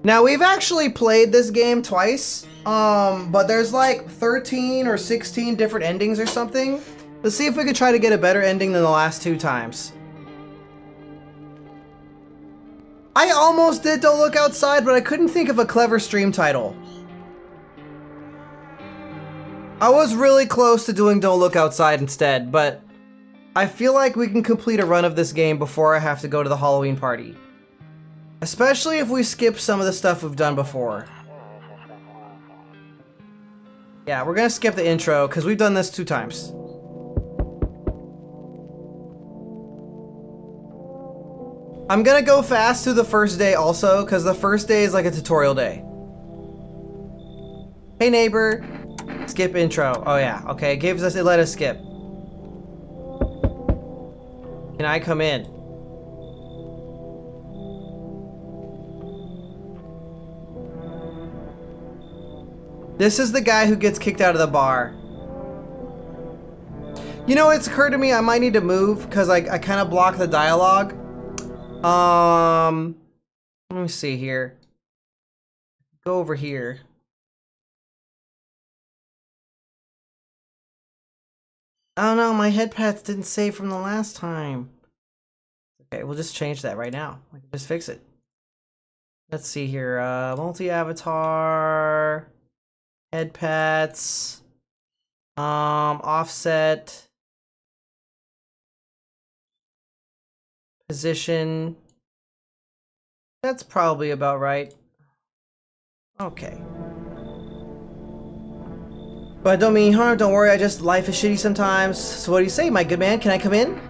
Now, we've actually played this game twice, but there's like 13 or 16 different endings or something. Let's see if we can try to get a better ending than the last 2 times. I almost did Don't Look Outside, but I couldn't think of a clever stream title. I was really close to doing Don't Look Outside instead, but I feel like we can complete a run of this game before I have to go to the Halloween party. Especially if we skip some of the stuff we've done before. Yeah, we're gonna skip the intro, because we've done this 2 times. I'm gonna go fast through the first day also, because the first day is like a tutorial day. Hey neighbor. Skip intro. Oh yeah, okay, it let us skip. Can I come in? This is the guy who gets kicked out of the bar. You know, it's occurred to me I might need to move because I kind of block the dialogue. Let me see here. Go over here. Oh no, my head pats didn't save from the last time. Okay, we'll just change that right now. We can just fix it. Let's see here. Multi-avatar. Head pats. Offset. Position. That's probably about right. Okay. But I don't mean harm, don't worry, life is shitty sometimes. So what do you say, my good man? Can I come in?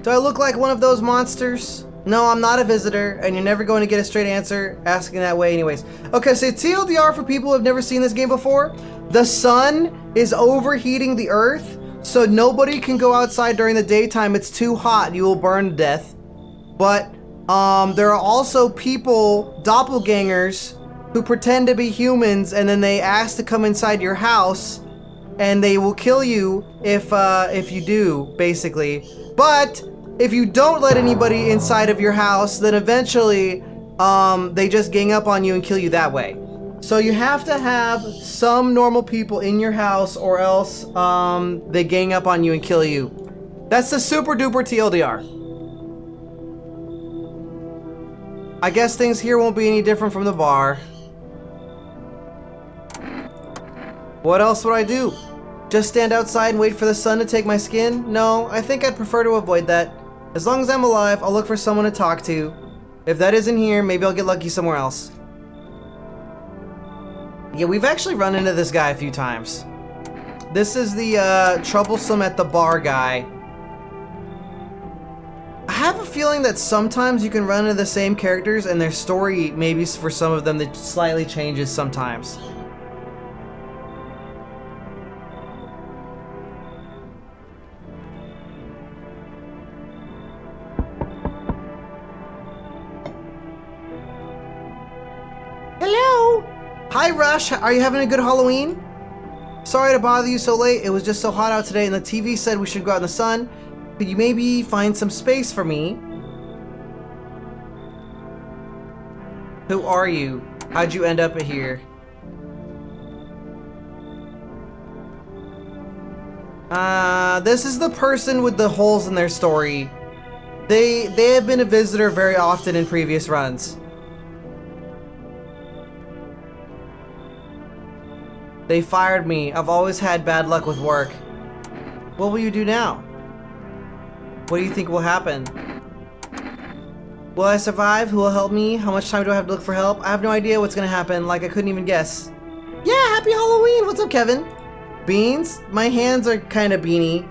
Do I look like one of those monsters? No, I'm not a visitor, and you're never going to get a straight answer asking that way anyways. Okay, so TLDR for people who have never seen this game before. The sun is overheating the earth, so nobody can go outside during the daytime. It's too hot, you will burn to death. But there are also people, doppelgangers, who pretend to be humans, and then they ask to come inside your house, and they will kill you if you do, basically. But if you don't let anybody inside of your house, then eventually they just gang up on you and kill you that way. So you have to have some normal people in your house, or else they gang up on you and kill you. That's the super duper TLDR. I guess things here won't be any different from the bar. What else would I do? Just stand outside and wait for the sun to take my skin? No, I think I'd prefer to avoid that. As long as I'm alive, I'll look for someone to talk to. If that isn't here, maybe I'll get lucky somewhere else. Yeah, we've actually run into this guy a few times. This is the troublesome at the bar guy. I have a feeling that sometimes you can run into the same characters and their story, maybe for some of them, that slightly changes sometimes. Hello! Hi Rush, are you having a good Halloween? Sorry to bother you so late, it was just so hot out today and the TV said we should go out in the sun. Could you maybe find some space for me? Who are you? How'd you end up here? This is the person with the holes in their story. They have been a visitor very often in previous runs. They fired me. I've always had bad luck with work. What will you do now? What do you think will happen? Will I survive? Who will help me? How much time do I have to look for help? I have no idea what's gonna happen, like I couldn't even guess. Yeah, happy Halloween! What's up, Kevin? Beans? My hands are kinda beanie.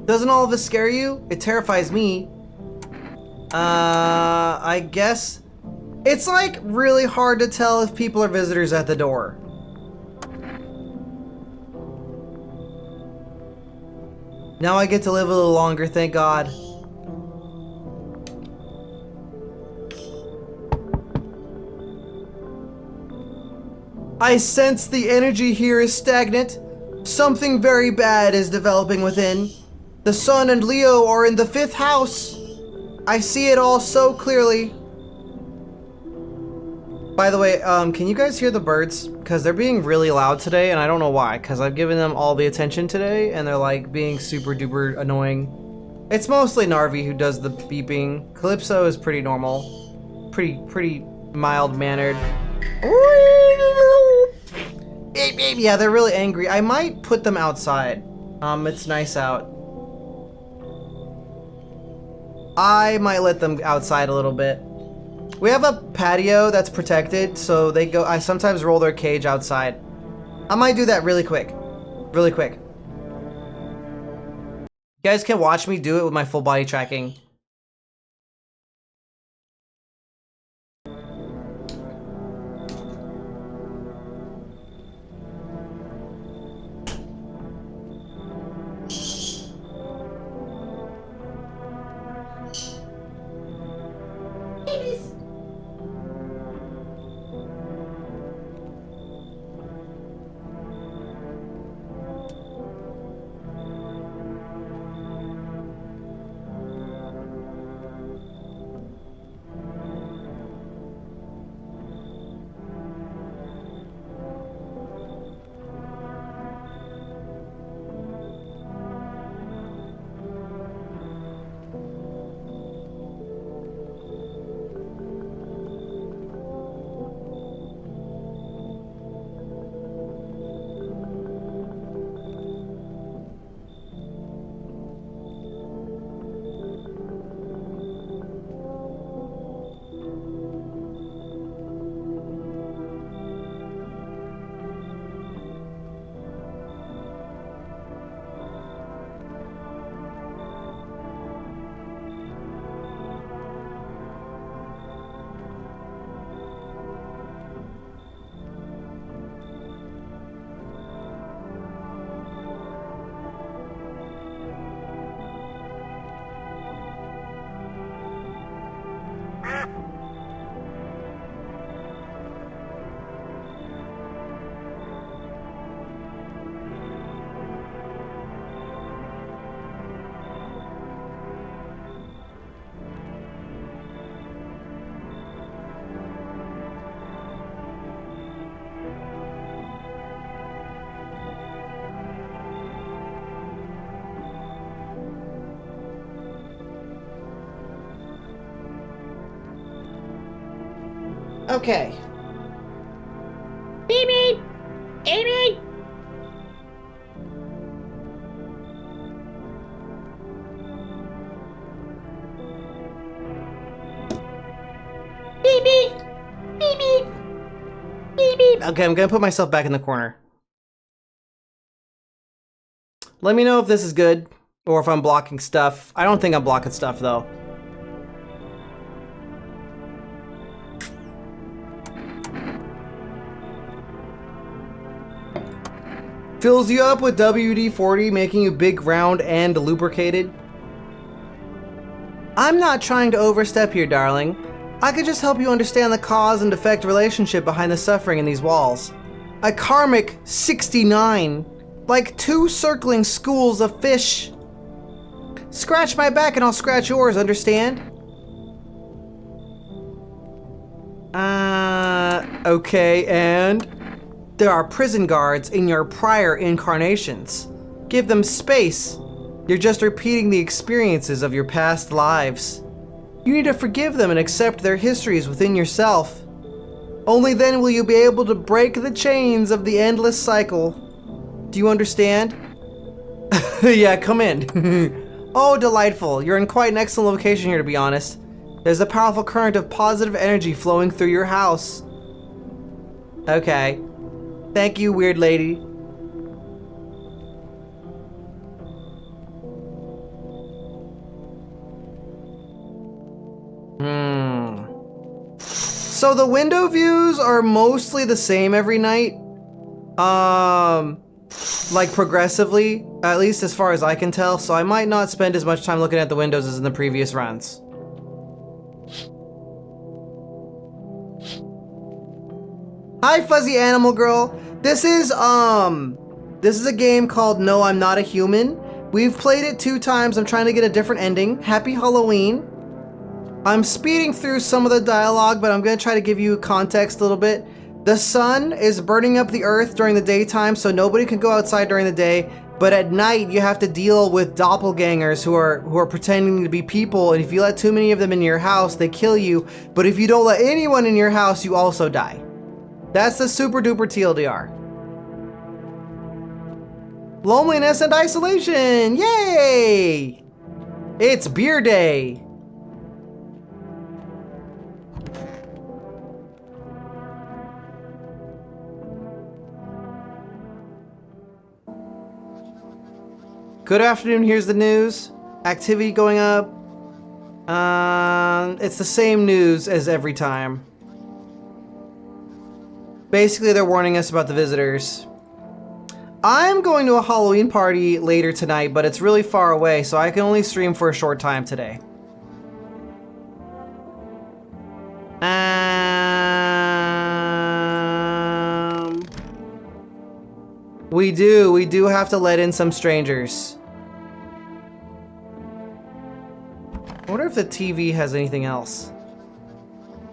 Doesn't all of this scare you? It terrifies me. I guess it's like really hard to tell if people are visitors at the door. Now I get to live a little longer, thank God. I sense the energy here is stagnant. Something very bad is developing within. The sun and Leo are in the 5th house. I see it all so clearly. By the way, can you guys hear the birds? Because they're being really loud today, and I don't know why, because I've given them all the attention today, and they're like being super duper annoying. It's mostly Narvi who does the beeping. Calypso is pretty normal. Pretty mild-mannered. Yeah, they're really angry. I might put them outside. It's nice out. I might let them outside a little bit. We have a patio that's protected, so they go. I sometimes roll their cage outside. I might do that really quick. Really quick. You guys can watch me do it with my full body tracking. Okay. Beep beep! Beep beep! Beep beep! Beep beep! Beep beep! Okay, I'm gonna put myself back in the corner. Let me know if this is good, or if I'm blocking stuff. I don't think I'm blocking stuff, though. Fills you up with WD-40, making you big, round, and lubricated. I'm not trying to overstep here, darling. I could just help you understand the cause and effect relationship behind the suffering in these walls. A karmic 69, like 2 circling schools of fish. Scratch my back and I'll scratch yours, understand? Okay, and? There are prison guards in your prior incarnations. Give them space. You're just repeating the experiences of your past lives. You need to forgive them and accept their histories within yourself. Only then will you be able to break the chains of the endless cycle. Do you understand? Yeah, come in. Oh, delightful. You're in quite an excellent location here, to be honest. There's a powerful current of positive energy flowing through your house. Okay. Thank you, weird lady. So the window views are mostly the same every night. Like progressively, at least as far as I can tell, so I might not spend as much time looking at the windows as in the previous runs. Hi, Fuzzy Animal Girl. This is, This is a game called No, I'm Not a Human. We've played it 2 times. I'm trying to get a different ending. Happy Halloween. I'm speeding through some of the dialogue, but I'm going to try to give you context a little bit. The sun is burning up the earth during the daytime, so nobody can go outside during the day. But at night, you have to deal with doppelgangers who are pretending to be people. And if you let too many of them in your house, they kill you. But if you don't let anyone in your house, you also die. That's the super duper TLDR. Loneliness and isolation! Yay! It's beer day! Good afternoon, here's the news. Activity going up. It's the same news as every time. Basically, they're warning us about the visitors. I'm going to a Halloween party later tonight, but it's really far away, so I can only stream for a short time today. We do have to let in some strangers. I wonder if the TV has anything else.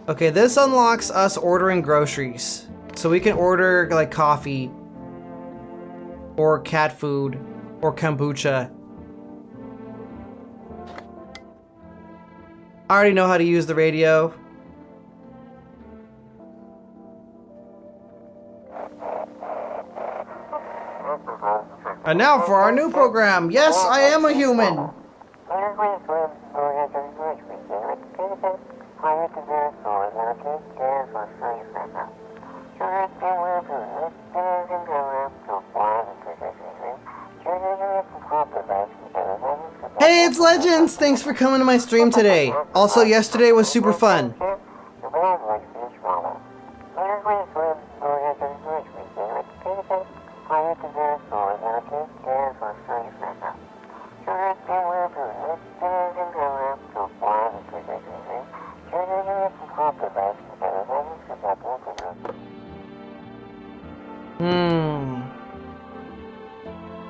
Okay, this unlocks us ordering groceries. So we can order like coffee or cat food or kombucha. I already know how to use the radio. And now for our new program. Yes, I am a human. Hey, it's Legends! Thanks for coming to my stream today. Also, yesterday was super fun.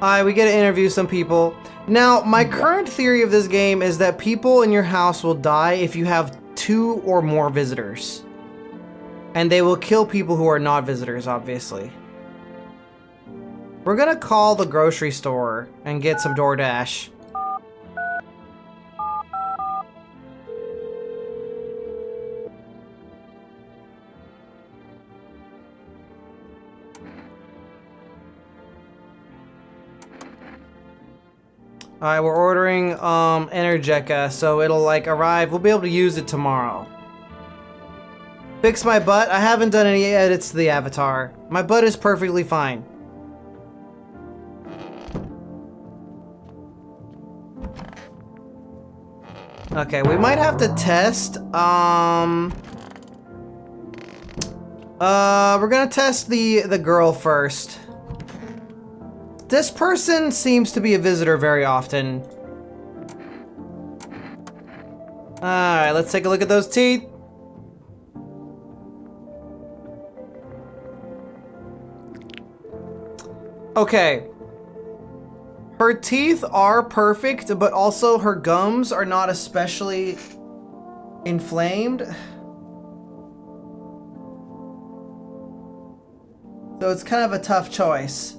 Alright, we get to interview some people. Now, my current theory of this game is that people in your house will die if you have 2 or more visitors. And they will kill people who are not visitors, obviously. We're gonna call the grocery store and get some DoorDash. Alright, we're ordering Energeca, so it'll like arrive. We'll be able to use it tomorrow. Fix my butt. I haven't done any edits to the avatar. My butt is perfectly fine. Okay, we might have to test. We're gonna test the girl first. This person seems to be a visitor very often. Alright, let's take a look at those teeth. Okay. Her teeth are perfect, but also her gums are not especially inflamed. So it's kind of a tough choice.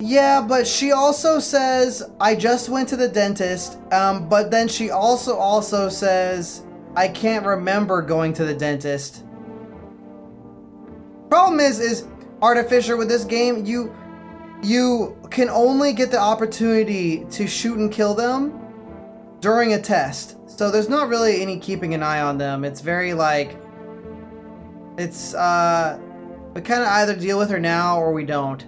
Yeah, but she also says, I just went to the dentist, but then she also says, I can't remember going to the dentist. Problem is Artificer, with this game, you can only get the opportunity to shoot and kill them during a test. So there's not really any keeping an eye on them. It's very like, it's, we kind of either deal with her now or we don't.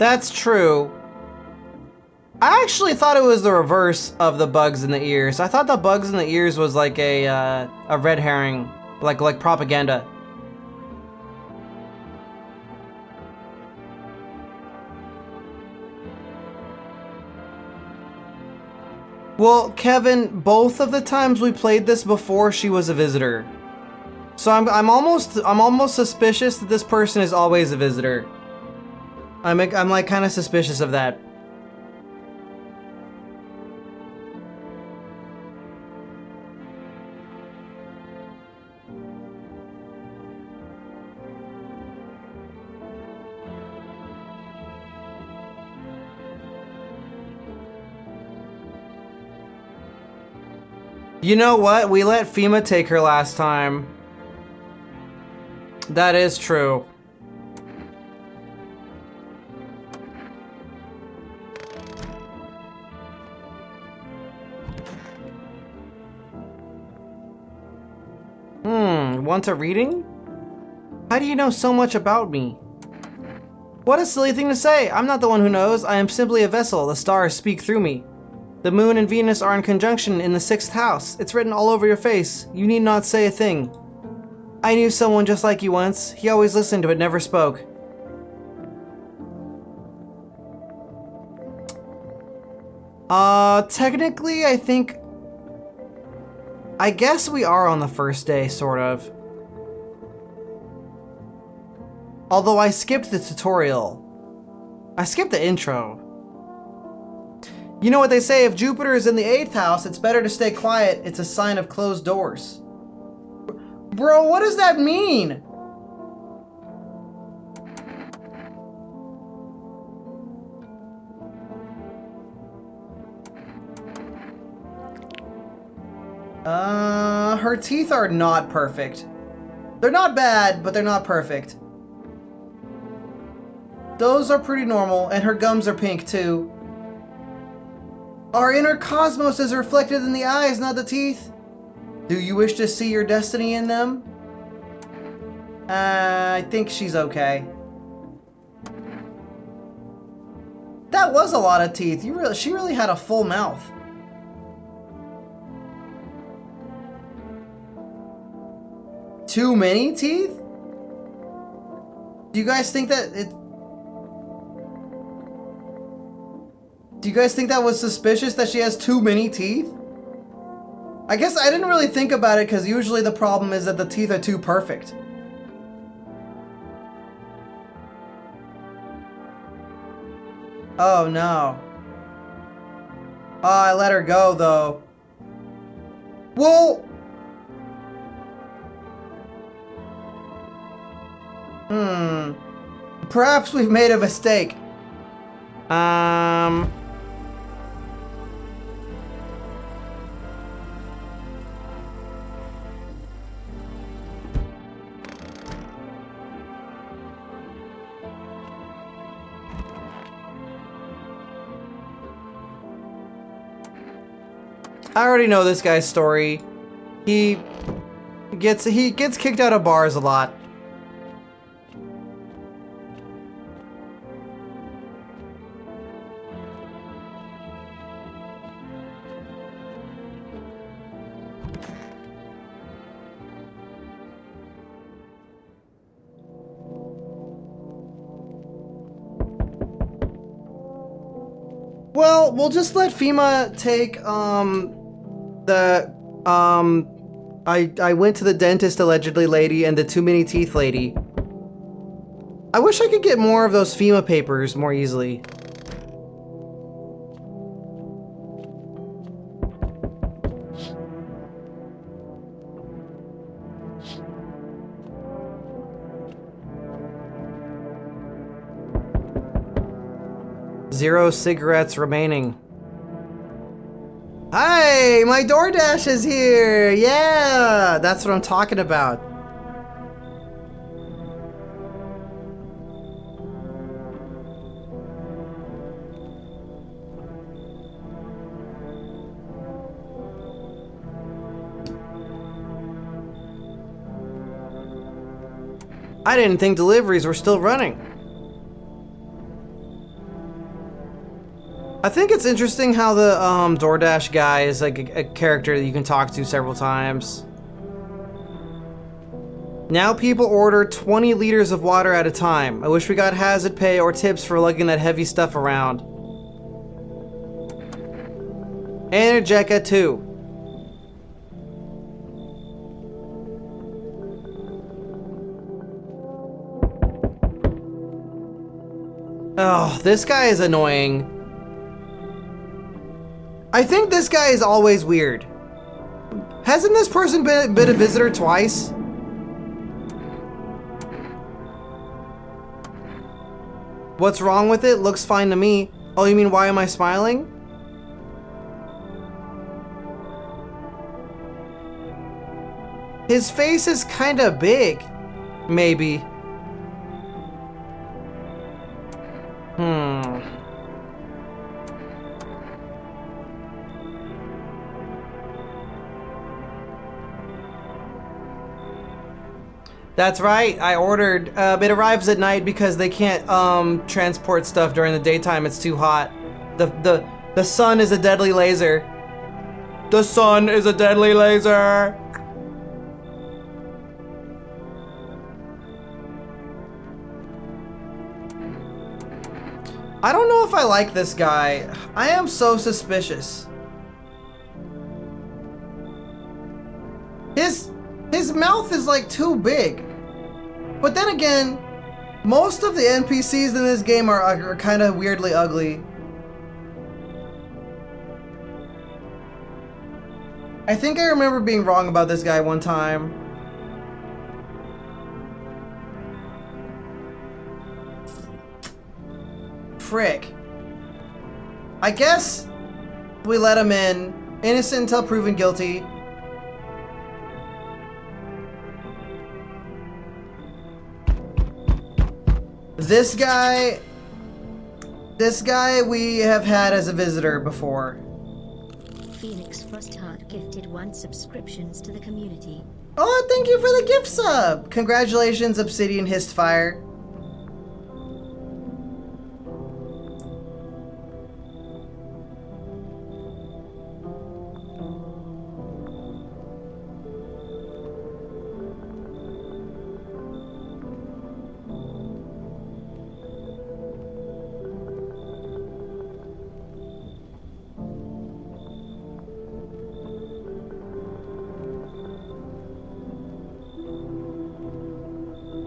That's true. I actually thought it was the reverse of the bugs in the ears. I thought the bugs in the ears was like a red herring, like propaganda. Well, Kevin, both of the times we played this before, she was a visitor. So I'm almost suspicious that this person is always a visitor. I'm like kind of suspicious of that. You know what? We let FEMA take her last time. That is true. Want a reading? How do you know so much about me? What a silly thing to say! I'm not the one who knows. I am simply a vessel. The stars speak through me. The moon and Venus are in conjunction in the 6th house. It's written all over your face. You need not say a thing. I knew someone just like you once. He always listened but never spoke. Technically, I guess we are on the first day, sort of. Although I skipped the tutorial. I skipped the intro. You know what they say, if Jupiter is in the 8th house, it's better to stay quiet. It's a sign of closed doors. Bro, what does that mean? Her teeth are not perfect. They're not bad, but they're not perfect. Those are pretty normal, and her gums are pink too. Our inner cosmos is reflected in the eyes, not the teeth. Do you wish to see your destiny in them? I think she's okay. That was a lot of teeth. She really had a full mouth. Too many teeth? Do you guys think that it... Do you guys think that was suspicious that she has too many teeth? I guess I didn't really think about it because usually the problem is that the teeth are too perfect. Oh no. Oh, I let her go though. Well... Perhaps we've made a mistake. I already know this guy's story. He gets kicked out of bars a lot. Well, we'll just let FEMA take, I went to the dentist allegedly lady and the too many teeth lady. I wish I could get more of those FEMA papers more easily. Zero cigarettes remaining. Hi, my DoorDash is here. Yeah, that's what I'm talking about. I didn't think deliveries were still running. I think it's interesting how the DoorDash guy is like a character that you can talk to several times. Now people order 20 liters of water at a time. I wish we got hazard pay or tips for lugging that heavy stuff around. Energeca 2. Oh, this guy is annoying. I think this guy is always weird. Hasn't this person been a visitor twice? What's wrong with it? Looks fine to me. Oh, you mean why am I smiling? His face is kinda big. Maybe. That's right, I ordered. It arrives at night because they can't transport stuff during the daytime. It's too hot. The sun is a deadly laser. The sun is a deadly laser. I don't know if I like this guy. I am so suspicious. His mouth is like too big. But then again, most of the NPCs in this game are kind of weirdly ugly. I think I remember being wrong about this guy one time. Frick. I guess we let him in. Innocent until proven guilty. This guy we have had as a visitor before. Phoenix Frostheart gifted 1 subscriptions to the community. Oh, thank you for the gift sub! Congratulations, Obsidian Histfire.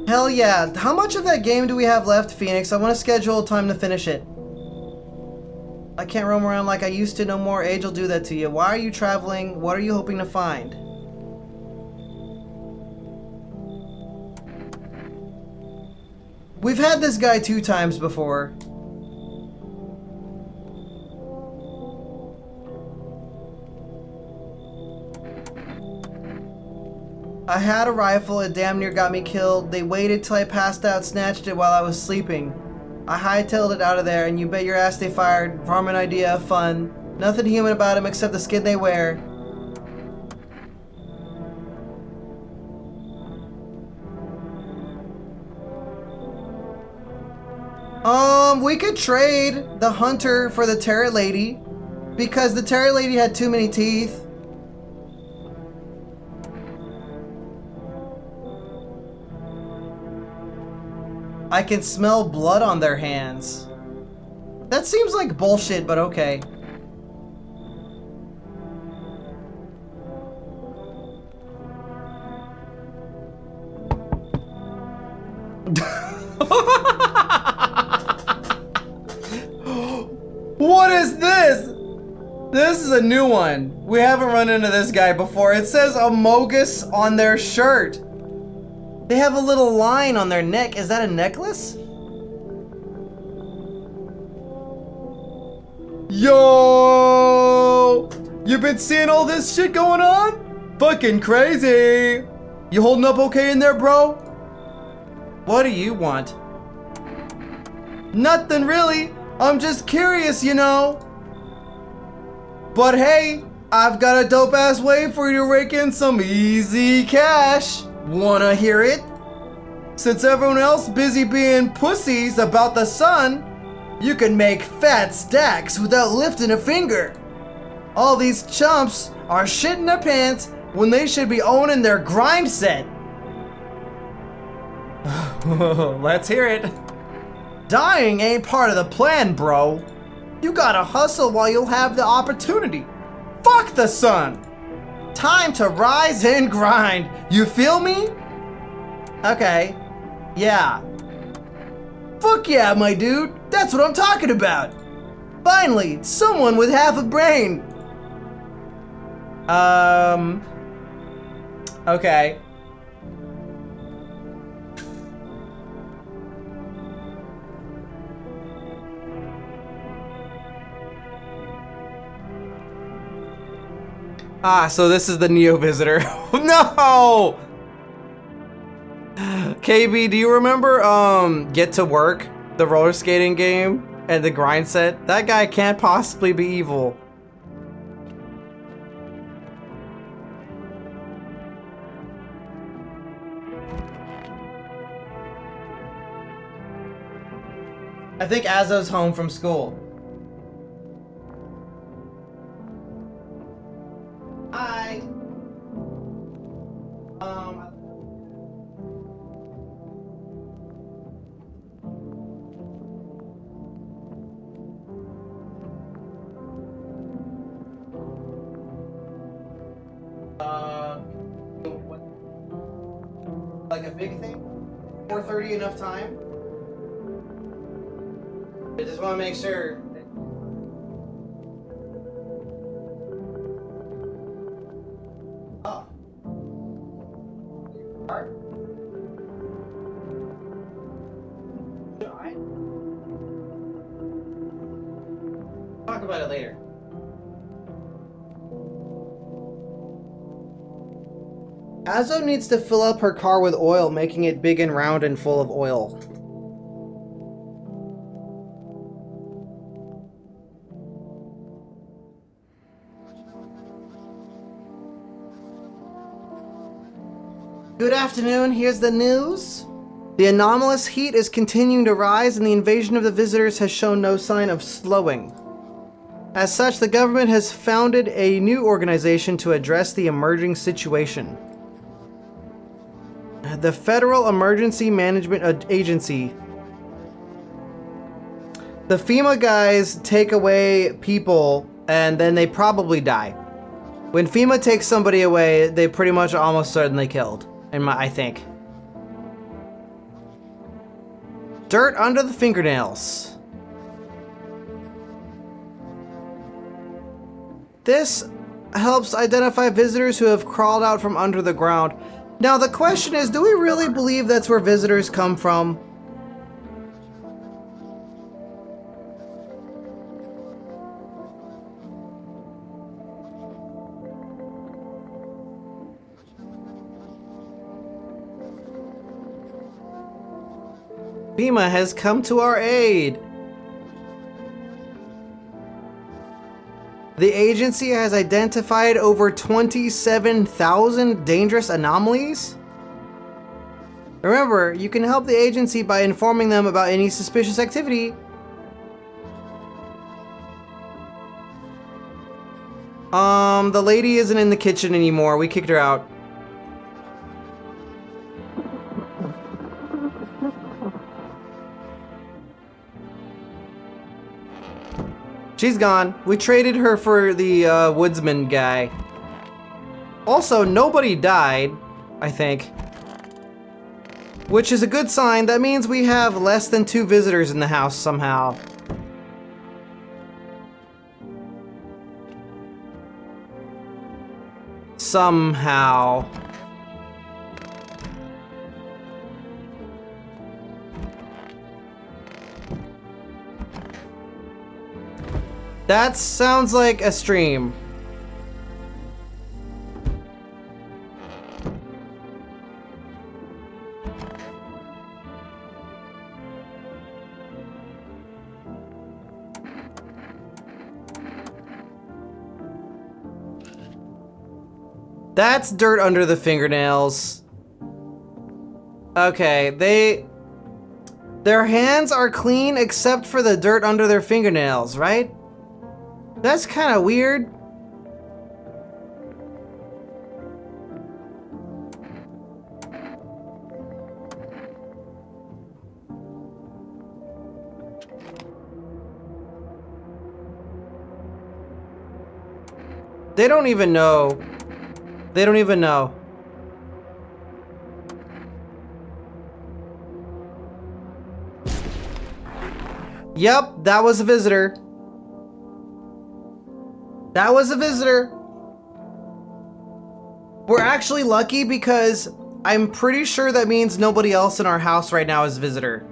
Hell yeah. How much of that game do we have left, Phoenix? I want to schedule a time to finish it. I can't roam around like I used to no more. Age will do that to you. Why are you traveling? What are you hoping to find? We've had this guy 2 times before. I had a rifle, it damn near got me killed. They waited till I passed out, snatched it while I was sleeping. I hightailed it out of there, and you bet your ass they fired. Farming idea of fun. Nothing human about them except the skin they wear. We could trade the hunter for the Terror Lady, because the Terror Lady had too many teeth. I can smell blood on their hands. That seems like bullshit, but okay. What is this? This is a new one. We haven't run into this guy before. It says Amogus on their shirt. They have a little line on their neck. Is that a necklace? Yo! You been seeing all this shit going on? Fucking crazy! You holding up okay in there, bro? What do you want? Nothing really. I'm just curious, you know. But hey, I've got a dope ass way for you to rake in some easy cash. Wanna hear it? Since everyone else busy being pussies about the sun, You can make fat stacks without lifting a finger. All these chumps are shitting their pants when they should be owning their grind set. Let's hear it. Dying ain't part of the plan, bro. You gotta hustle while you'll have the opportunity. Fuck the sun. Time to rise and grind. You feel me? Okay. Yeah. Fuck yeah, my dude. That's what I'm talking about. Finally, someone with half a brain. Okay. Ah, so this is the Neo Visitor. No! KB, do you remember Get to Work, the roller skating game, and the grind set? That guy can't possibly be evil. I think Azo's home from school. Hi. Like a big thing? 4:30 enough time? I just want to make sure. Oh. Alright. Alright. Talk about it later. Azo needs to fill up her car with oil, making it big and round and full of oil. Good afternoon, here's the news. The anomalous heat is continuing to rise and the invasion of the visitors has shown no sign of slowing. As such, the government has founded a new organization to address the emerging situation. The Federal Emergency Management Agency. The FEMA guys take away people and then they probably die. When FEMA takes somebody away, they pretty much almost certainly killed. I think. Dirt under the fingernails. This helps identify visitors who have crawled out from under the ground. Now the question is, do we really believe that's where visitors come from? FEMA has come to our aid. The agency has identified over 27,000 dangerous anomalies. Remember, you can help the agency by informing them about any suspicious activity. The lady isn't in the kitchen anymore. We kicked her out. She's gone. We traded her for the woodsman guy. Also, nobody died, I think. Which is a good sign. That means we have less than 2 visitors in the house somehow. Somehow. That sounds like a stream. That's dirt under the fingernails. Okay, Their hands are clean except for the dirt under their fingernails, right? That's kind of weird. They don't even know. They don't even know. Yep, that was a visitor. That was a visitor. We're actually lucky because I'm pretty sure that means nobody else in our house right now is a visitor.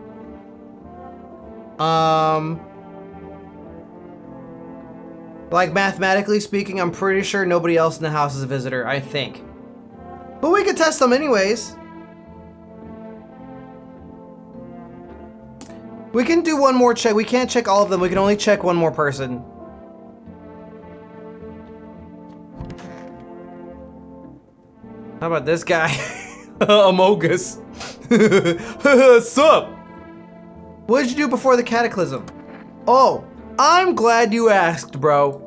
Like mathematically speaking, I'm pretty sure nobody else in the house is a visitor, I think. But we could test them anyways. We can do one more check. We can't check all of them. We can only check one more person. How about this guy? Amogus. Sup? What did you do before the cataclysm? Oh, I'm glad you asked, bro.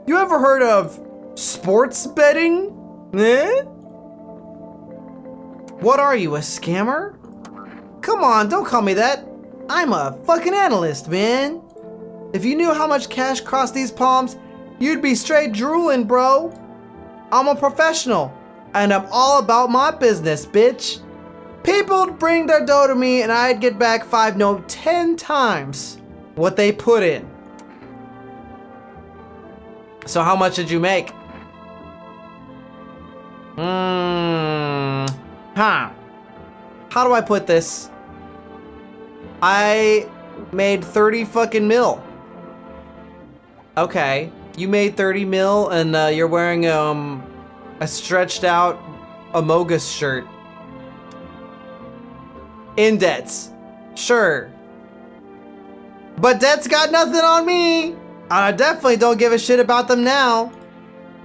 You ever heard of sports betting? Eh? What are you, a scammer? Come on, don't call me that. I'm a fucking analyst, man. If you knew how much cash crossed these palms, you'd be straight drooling, bro. I'm a professional, and I'm all about my business, bitch. People'd bring their dough to me, and I'd get back 5, no, 10 times what they put in. So how much did you make? How do I put this? I made 30 fucking mil. Okay, you made 30 mil and you're wearing a stretched out Amogus shirt. In debts. Sure. But debts got nothing on me. I definitely don't give a shit about them now.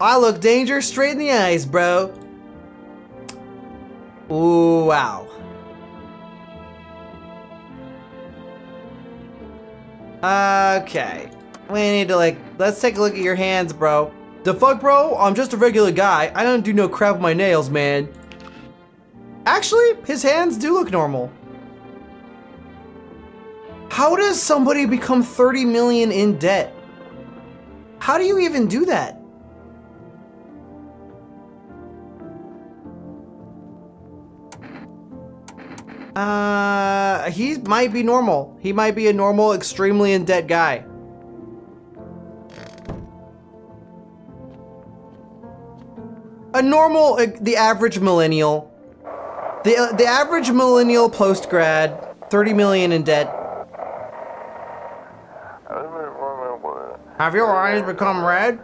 I look danger straight in the eyes, bro. Ooh, wow. Okay. We need to let's take a look at your hands, bro. The fuck, bro? I'm just a regular guy. I don't do no crap with my nails, man. Actually, his hands do look normal. How does somebody become 30 million in debt? How do you even do that? He might be normal. He might be a normal, extremely in debt guy. A normal, the average millennial. The average millennial post-grad, 30 million in debt. Have your eyes become red?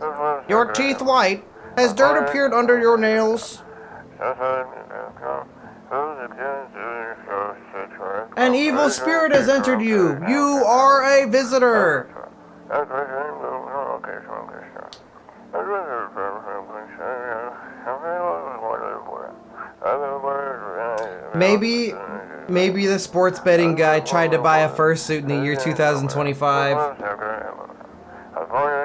Your teeth white? Has dirt appeared under your nails? An evil spirit has entered you. You are a visitor. Maybe the sports betting guy tried to buy a fursuit in the year 2025.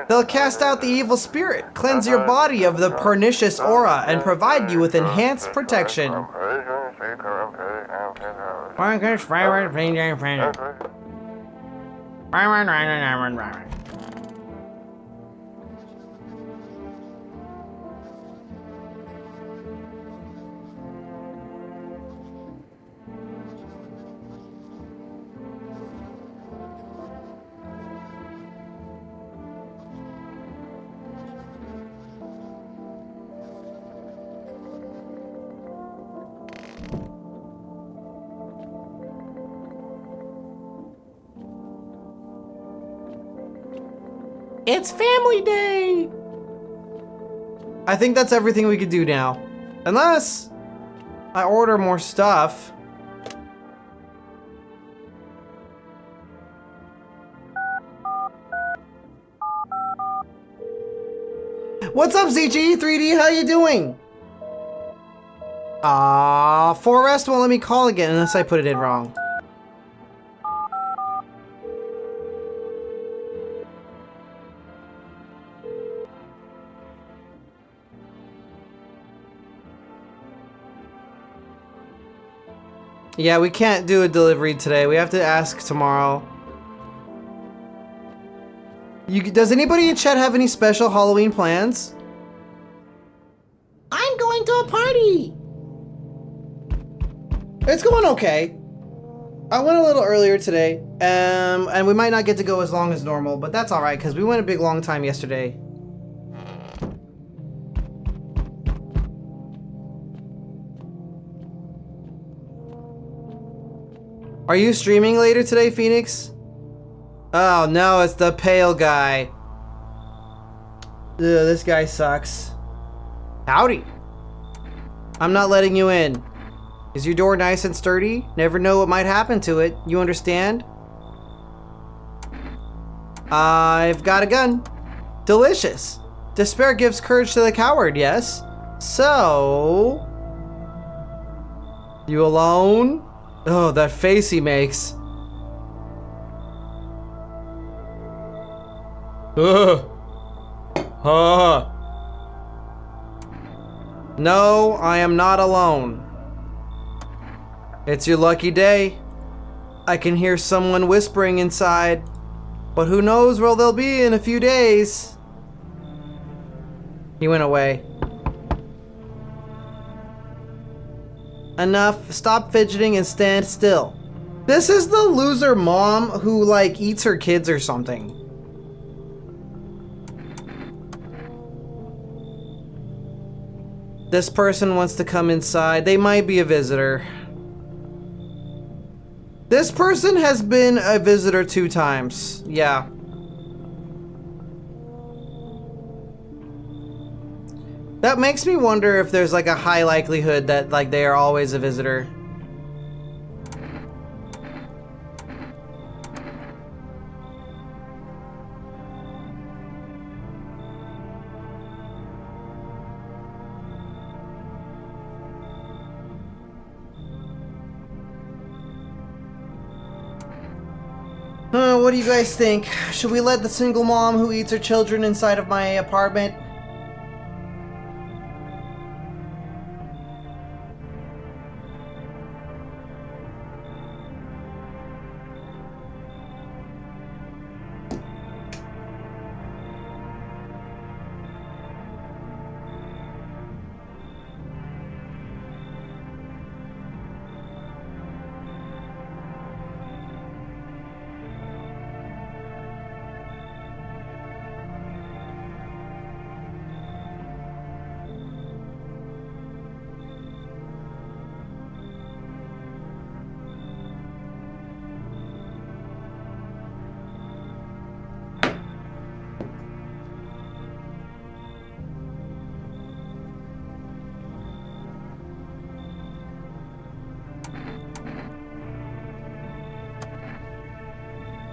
They'll cast out the evil spirit, cleanse your body of the pernicious aura, and provide you with enhanced protection. It's family day! I think that's everything we could do now. Unless I order more stuff. What's up, ZG3D? How you doing? Forrest won't let me call again unless I put it in wrong. Yeah, we can't do a delivery today. We have to ask tomorrow. Does anybody in chat have any special Halloween plans? I'm going to a party. It's going okay. I went a little earlier today, and we might not get to go as long as normal, but that's all right because we went a big long time yesterday. Are you streaming later today, Phoenix? Oh no, it's the pale guy. Ugh, this guy sucks. Howdy. I'm not letting you in. Is your door nice and sturdy? Never know what might happen to it. You understand? I've got a gun. Delicious. Despair gives courage to the coward, yes? So... You alone? Oh, that face he makes. No, I am not alone. It's your lucky day. I can hear someone whispering inside, but who knows where they'll be in a few days. He went away. Enough, stop fidgeting and stand still. This is the loser mom who like eats her kids or something. This person wants to come inside. They might be a visitor. This person has been a visitor 2 times. Yeah. That makes me wonder if there's like a high likelihood that like they are always a visitor. What do you guys think? Should we let the single mom who eats her children inside of my apartment?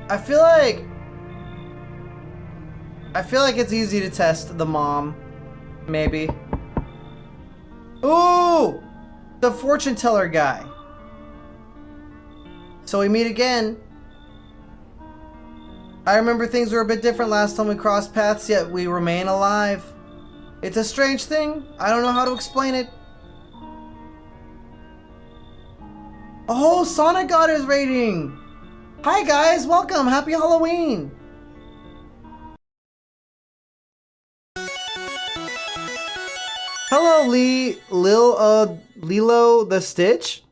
I feel like it's easy to test the mom. Maybe. Ooh! The fortune teller guy. So we meet again. I remember things were a bit different last time we crossed paths, yet we remain alive. It's a strange thing. I don't know how to explain it. Oh, Sonic got his rating! Hi guys, welcome! Happy Halloween! Hello, Lilo the Stitch.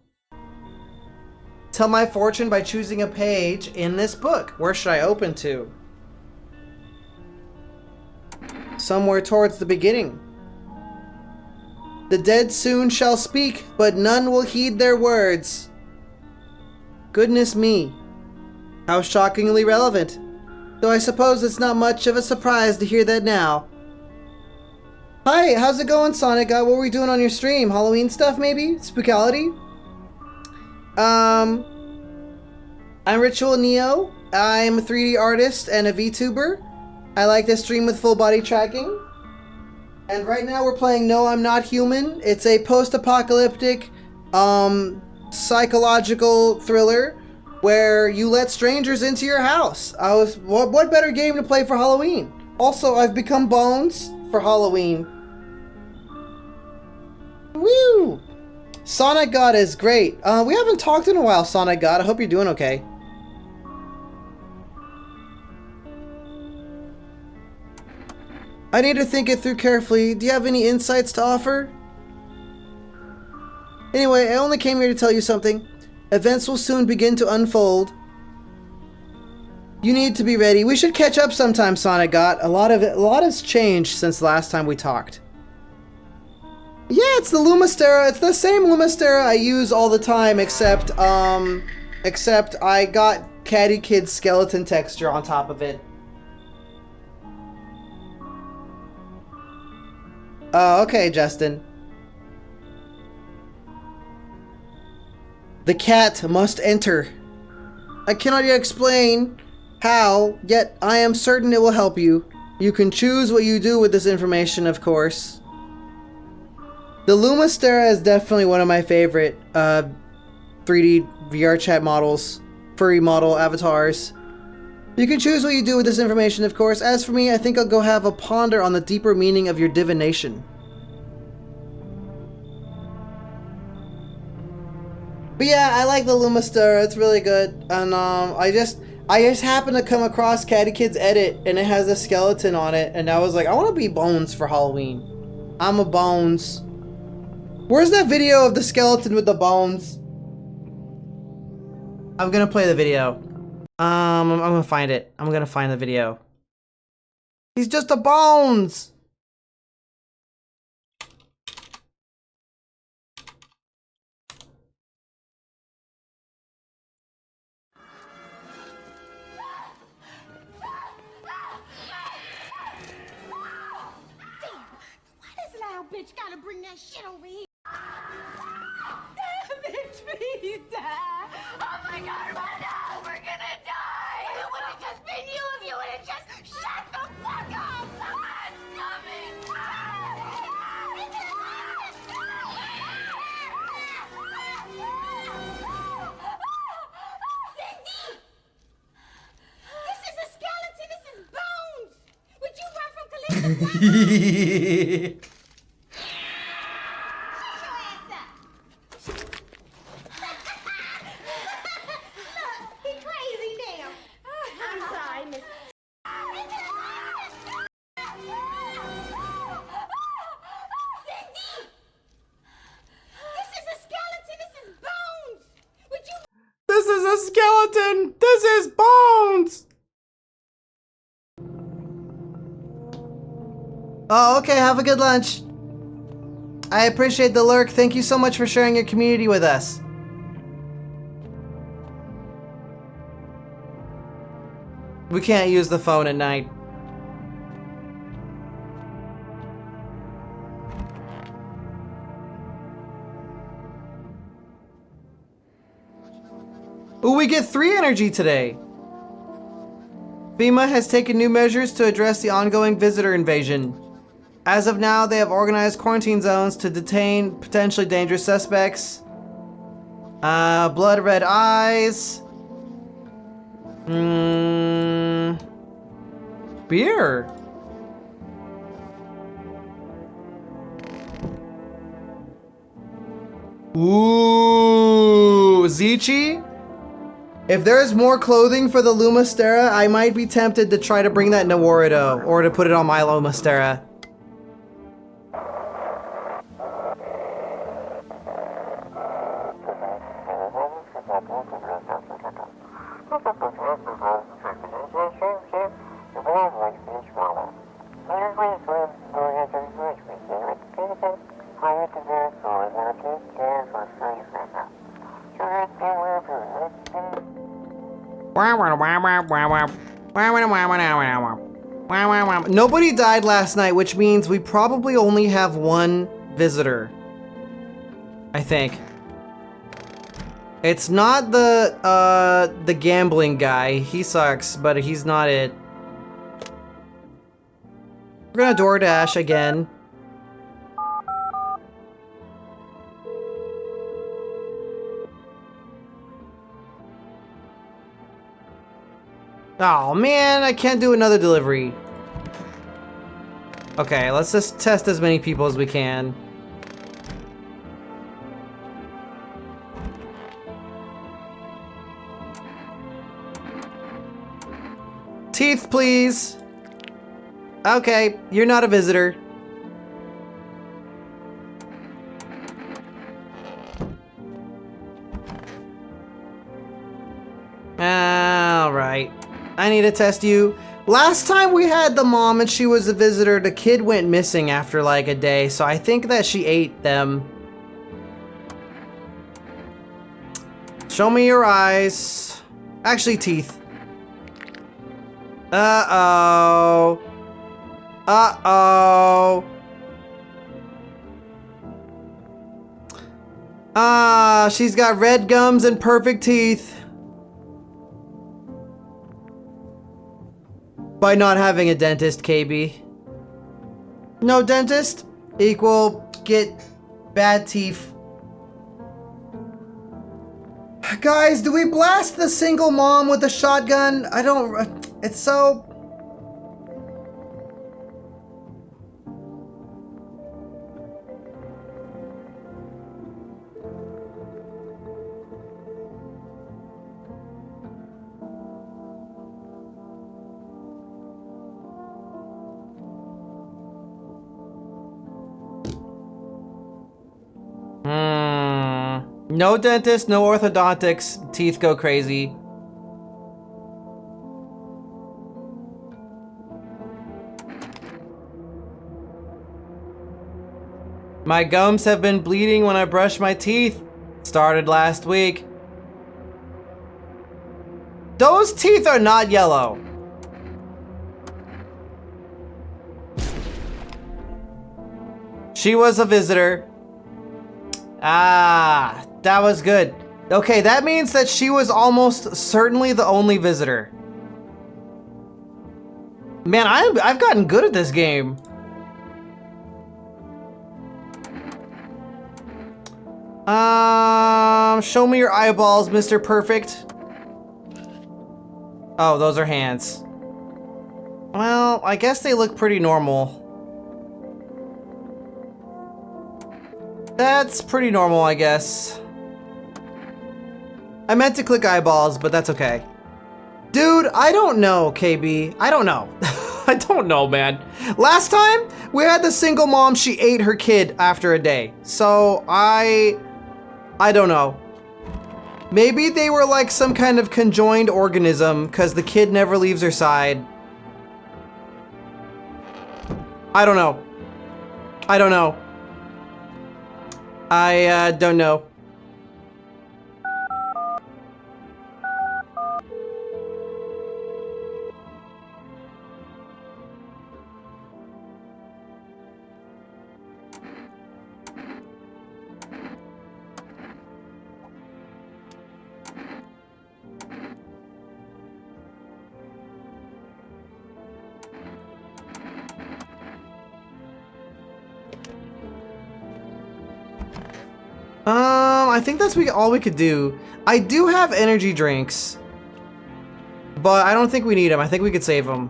Tell my fortune by choosing a page in this book. Where should I open to? Somewhere towards the beginning. The dead soon shall speak, but none will heed their words. Goodness me. How shockingly relevant. Though I suppose it's not much of a surprise to hear that now. Hi, how's it going, Sonic? What were we doing on your stream? Halloween stuff, maybe? Spookality? I'm Ritual Neo. I'm a 3D artist and a VTuber. I like to stream with full body tracking. And right now we're playing No I'm Not Human. It's a post-apocalyptic, psychological thriller where you let strangers into your house. What better game to play for Halloween? Also, I've become Bones for Halloween. Woo! Sonic God is great. We haven't talked in a while, Sonic God. I hope you're doing okay. I need to think it through carefully. Do you have any insights to offer? Anyway, I only came here to tell you something. Events will soon begin to unfold. You need to be ready. We should catch up sometime, Sonic God. A lot has changed since the last time we talked. Yeah, it's the Lumastera. It's the same Lumastera I use all the time, except I got Catty Kid's skeleton texture on top of it. Oh, okay, Justin. The cat must enter. I cannot yet explain how, yet I am certain it will help you. You can choose what you do with this information, of course. The Lumastera is definitely one of my favorite 3D VR chat models, furry model avatars. You can choose what you do with this information, of course. As for me, I think I'll go have a ponder on the deeper meaning of your divination. But yeah, I like the Lumastera. It's really good. And I just happened to come across Catty Kid's edit, and it has a skeleton on it, and I was like, I want to be Bones for Halloween. I'm a Bones. Where's that video of the skeleton with the bones? I'm gonna play the video. I'm gonna find it. I'm gonna find the video. He's just a bones! Bitch gotta bring that shit over here. Bitch, please die. Oh my god, no, we're gonna die. It would have just been you if you would have just shut the fuck up. Someone's coming. Cindy! This is a skeleton. This is bones. Would you run from Callisto? This is a skeleton! This is Bones! Oh, okay, have a good lunch. I appreciate the lurk. Thank you so much for sharing your community with us. We can't use the phone at night. Ooh, we get 3 energy today. FEMA has taken new measures to address the ongoing visitor invasion. As of now, they have organized quarantine zones to detain potentially dangerous suspects. Blood red eyes. Beer. Ooh, Zichi? If there's more clothing for the Lumastera, I might be tempted to try to bring that Naruto, or to put it on my Lumastera. Nobody died last night, which means we probably only have 1 visitor. I think. It's not the gambling guy. He sucks, but he's not it. We're gonna DoorDash again. Oh man, I can't do another delivery. Okay, let's just test as many people as we can. Teeth, please. Okay, you're not a visitor. Alright. I need to test you. Last time we had the mom and she was a visitor, the kid went missing after like a day, so I think that she ate them. Show me your eyes. Actually, teeth. Uh-oh. Uh-oh. Ah, she's got red gums and perfect teeth. By not having a dentist, KB. No dentist equal get bad teeth. Guys, do we blast the single mom with a shotgun? I don't... It's so... No dentist, no orthodontics, teeth go crazy. My gums have been bleeding when I brush my teeth. Started last week. Those teeth are not yellow. She was a visitor. Ah, that was good. Okay, that means that she was almost certainly the only visitor. Man, I've gotten good at this game. Show me your eyeballs, Mr. Perfect. Oh, those are hands. Well, I guess they look pretty normal. That's pretty normal, I guess. I meant to click eyeballs, but that's okay. Dude, I don't know, KB. I don't know. I don't know, man. Last time, we had the single mom, she ate her kid after a day. So, I don't know. Maybe they were like some kind of conjoined organism, because the kid never leaves her side. I don't know. I don't know. I don't know. I think that's all we could do. I do have energy drinks, but I don't think we need them. I think we could save them.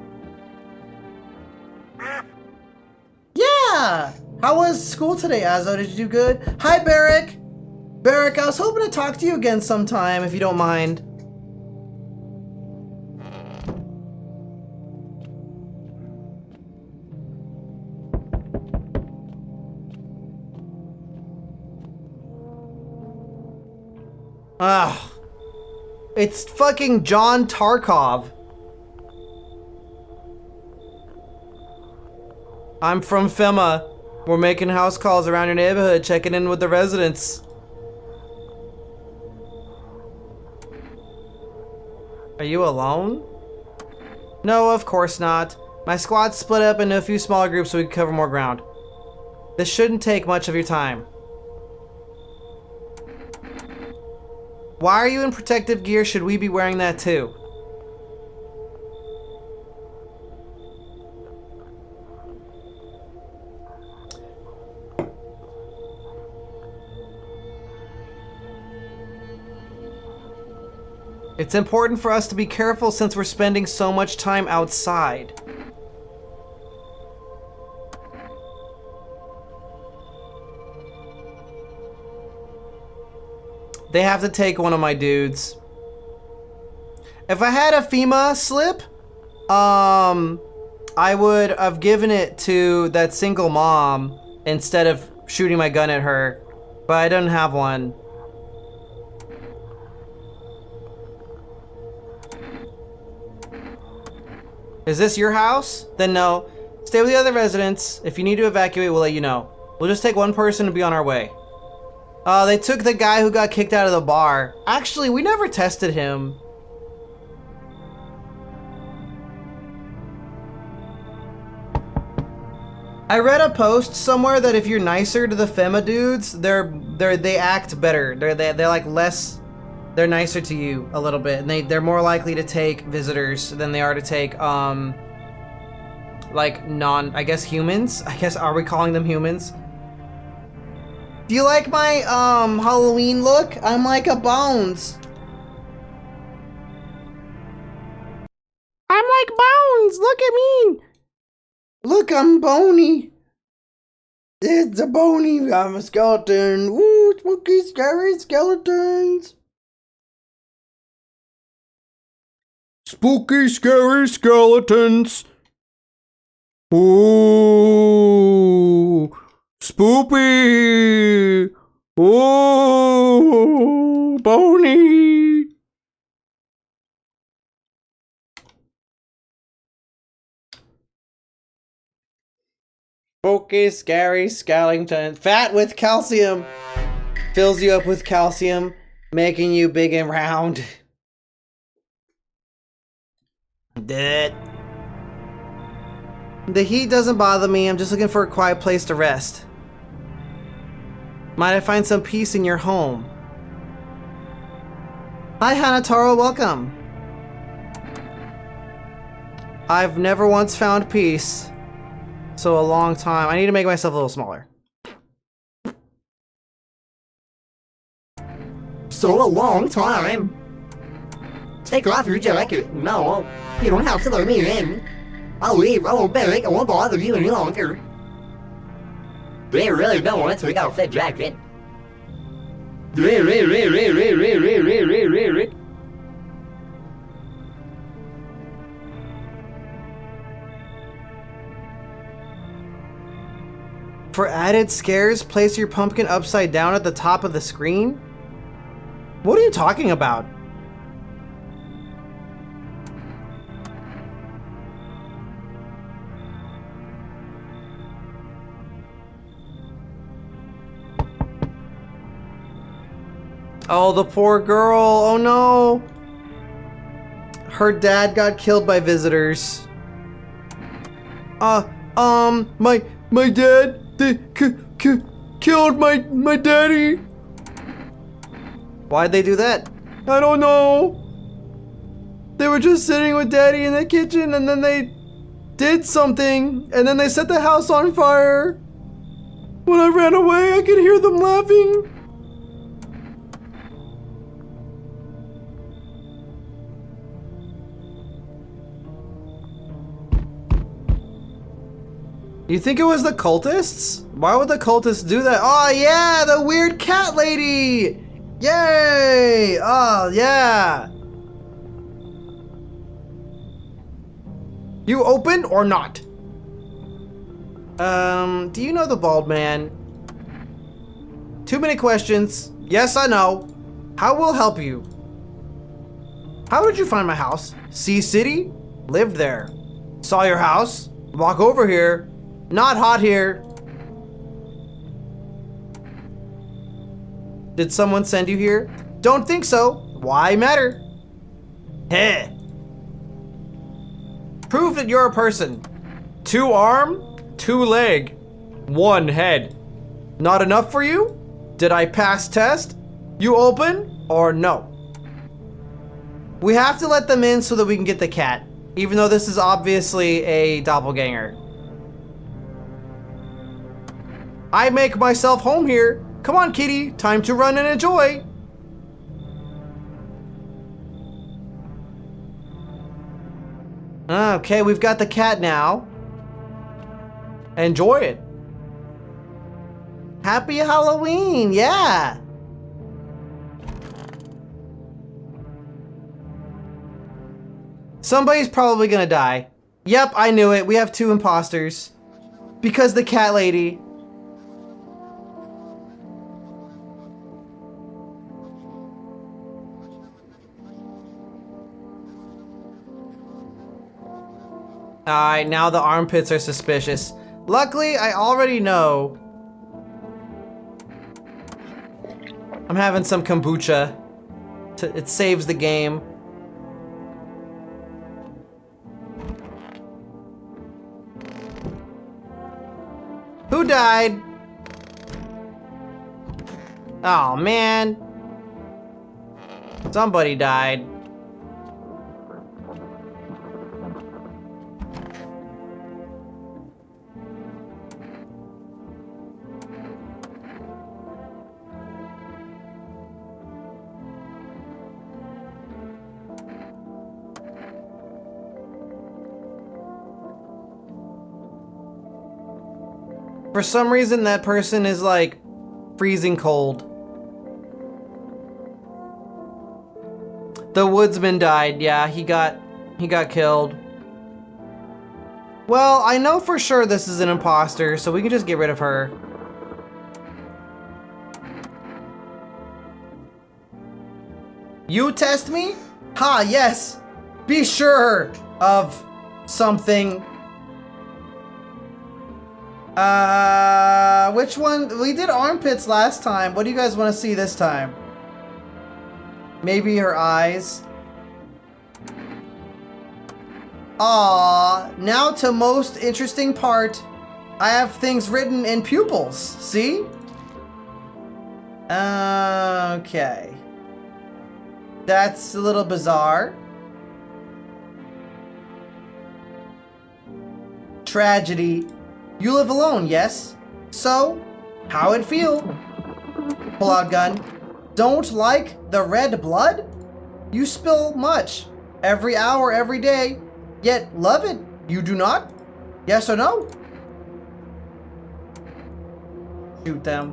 Yeah! How was school today, Azo? Did you do good? Hi, Barrick! Barrick, I was hoping to talk to you again sometime, if you don't mind. Ugh. It's fucking John Tarkov. I'm from FEMA. We're making house calls around your neighborhood, checking in with the residents. Are you alone? No, of course not. My squad's split up into a few smaller groups so we can cover more ground. This shouldn't take much of your time. Why are you in protective gear? Should we be wearing that too? It's important for us to be careful since we're spending so much time outside. They have to take one of my dudes. If I had a FEMA slip, I would have given it to that single mom instead of shooting my gun at her, but I don't have one. Is this your house? Then no. Stay with the other residents. If you need to evacuate, we'll let you know. We'll just take one person and be on our way. They took the guy who got kicked out of the bar. Actually, we never tested him. I read a post somewhere that if you're nicer to the Fema dudes, they act better. They're like less. They're nicer to you a little bit, and they're more likely to take visitors than they are to take like I guess humans. I guess, are we calling them humans? Do you like my Halloween look? I'm like a Bones. I'm like Bones. Look at me. Look, I'm bony. It's a bony. I'm a skeleton. Ooh, spooky, scary skeletons. Spooky, scary skeletons. Ooh, spoopy. Ooh, bony. Spooky, scary skeleton. Fat with calcium. Fills you up with calcium, making you big and round. Dead. The heat doesn't bother me. I'm just looking for a quiet place to rest. Might I find some peace in your home? Hi, Hanataro. Welcome. I've never once found peace. So a long time. I need to make myself a little smaller. So a long time. Take off your jacket. No, you don't have to let me in. I'll leave. I won't beg. I won't bother you any longer. They really don't want to take off that jacket. For added scares, place your pumpkin upside down at the top of the screen? What are you talking about? Oh, the poor girl. Oh no. Her dad got killed by visitors. My dad, they killed my daddy. Why'd they do that? I don't know. They were just sitting with daddy in the kitchen and then they did something and then they set the house on fire. When I ran away, I could hear them laughing. You think it was the cultists? Why would the cultists do that? Oh yeah, the weird cat lady! Yay! Oh yeah! You open or not? Do you know the bald man? Too many questions. Yes, I know. How will help you? How did you find my house? Sea City? Lived there. Saw your house? Walk over here. Not hot here. Did someone send you here? Don't think so. Why matter? Heh. Prove that you're a person. 2 arm, 2 leg, 1 head. Not enough for you? Did I pass test? You open or no? We have to let them in so that we can get the cat, even though this is obviously a doppelganger. I make myself home here. Come on, kitty. Time to run and enjoy. Okay, we've got the cat now. Enjoy it. Happy Halloween, yeah. Somebody's probably gonna die. Yep, I knew it. We have 2 imposters. Because the cat lady. Alright, now the armpits are suspicious. Luckily, I already know. I'm having some kombucha. It saves the game. Who died? Oh man. Somebody died. For some reason, that person is like freezing cold. The woodsman died. Yeah, he got killed. Well, I know for sure this is an imposter, so we can just get rid of her. You test me? Ha, yes. Be sure of something. Which one? We did armpits last time. What do you guys want to see this time? Maybe her eyes. Aww. Now to most interesting part. I have things written in pupils. See? Okay. That's a little bizarre. Tragedy. You live alone, yes? So, how it feel? Pull out gun. Don't like the red blood? You spill much. Every hour, every day. Yet love it. You do not? Yes or no? Shoot them.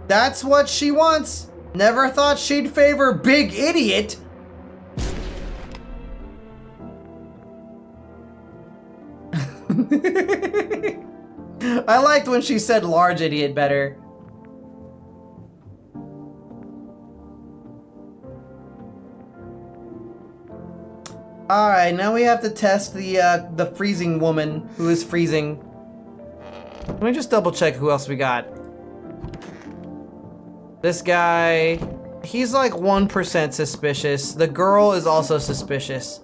That's what she wants. Never thought she'd favor big idiot. I liked when she said large idiot better. Alright, now we have to test the freezing woman who is freezing. Let me just double check who else we got. This guy, he's like 1% suspicious. The girl is also suspicious.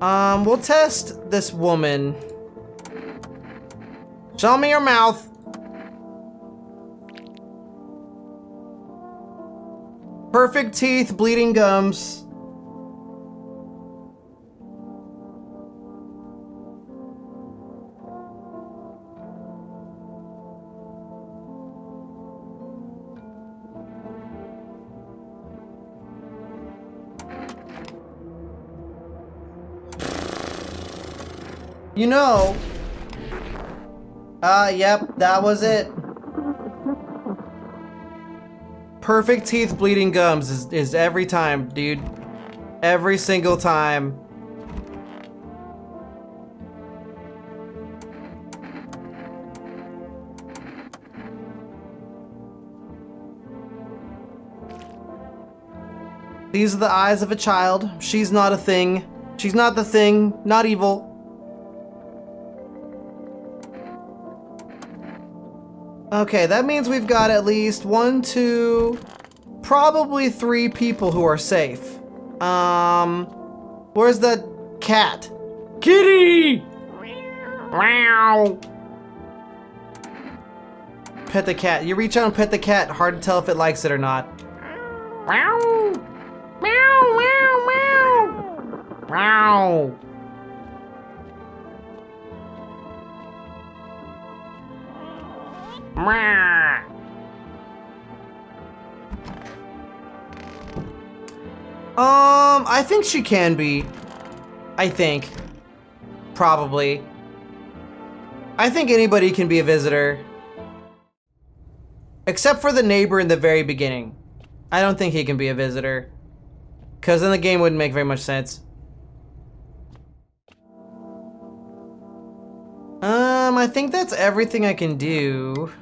We'll test this woman. Show me your mouth. Perfect teeth, bleeding gums. You know. Yep, that was it. Perfect teeth, bleeding gums is every time, dude. Every single time. These are the eyes of a child. She's not a thing. She's not the thing. Not evil. Okay, that means we've got at least 1, 2, probably 3 people who are safe. Where's the cat? Kitty! Meow. Pet the cat. You reach out and pet the cat. Hard to tell if it likes it or not. Meow. Meow, meow, meow. Meow. I think she can be. I think. Probably. I think anybody can be a visitor. Except for the neighbor in the very beginning. I don't think he can be a visitor. Because then the game wouldn't make very much sense. I think that's everything I can do.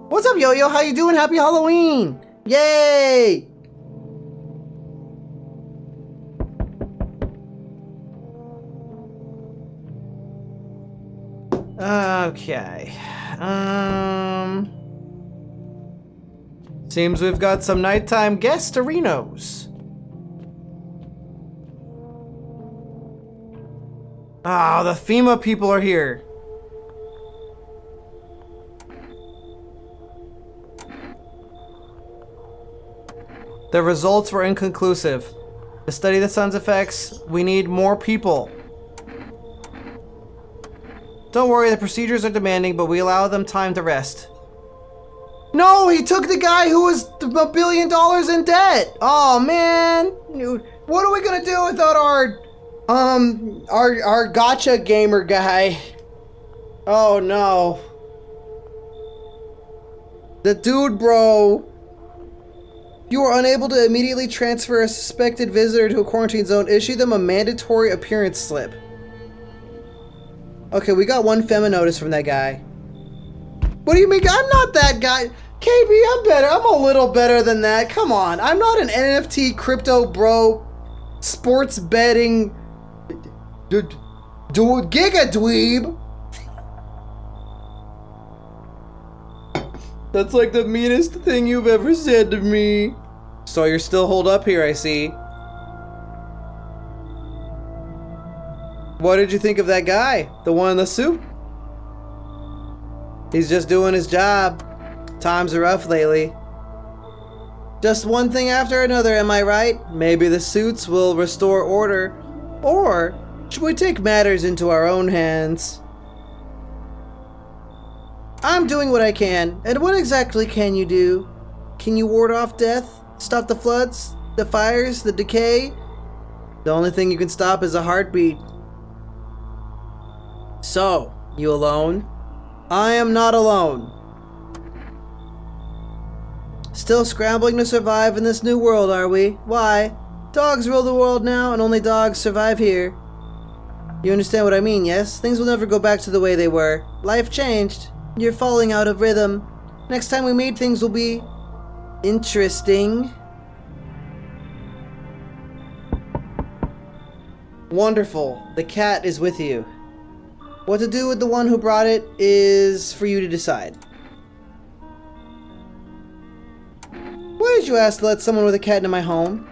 What's up, Yo-Yo? How you doing? Happy Halloween! Yay! Okay. Seems we've got some nighttime guesterinos. Ah, the FEMA people are here. The results were inconclusive. To study the sun's effects, we need more people. Don't worry, the procedures are demanding, but we allow them time to rest. No, he took the guy who was $1 billion in debt. Oh man, what are we gonna do without our gotcha gamer guy? Oh no, the dude, bro. You are unable to immediately transfer a suspected visitor to a quarantine zone. Issue them a mandatory appearance slip. Okay, we got one FEMA notice from that guy. What do you mean? I'm not that guy. KB, I'm better. I'm a little better than that. Come on. I'm not an NFT crypto bro. Sports betting. Giga dweeb. That's like the meanest thing you've ever said to me. So you're still holed up here, I see. What did you think of that guy? The one in the suit? He's just doing his job. Times are rough lately. Just one thing after another, am I right? Maybe the suits will restore order. Or should we take matters into our own hands? I'm doing what I can. And what exactly can you do? Can you ward off death? Stop the floods? The fires? The decay? The only thing you can stop is a heartbeat. So, you alone? I am not alone. Still scrambling to survive in this new world, are we? Why? Dogs rule the world now, and only dogs survive here. You understand what I mean, yes? Things will never go back to the way they were. Life changed. You're falling out of rhythm. Next time we meet, things will be interesting. Wonderful. The cat is with you. What to do with the one who brought it is for you to decide. Why did you ask to let someone with a cat into my home?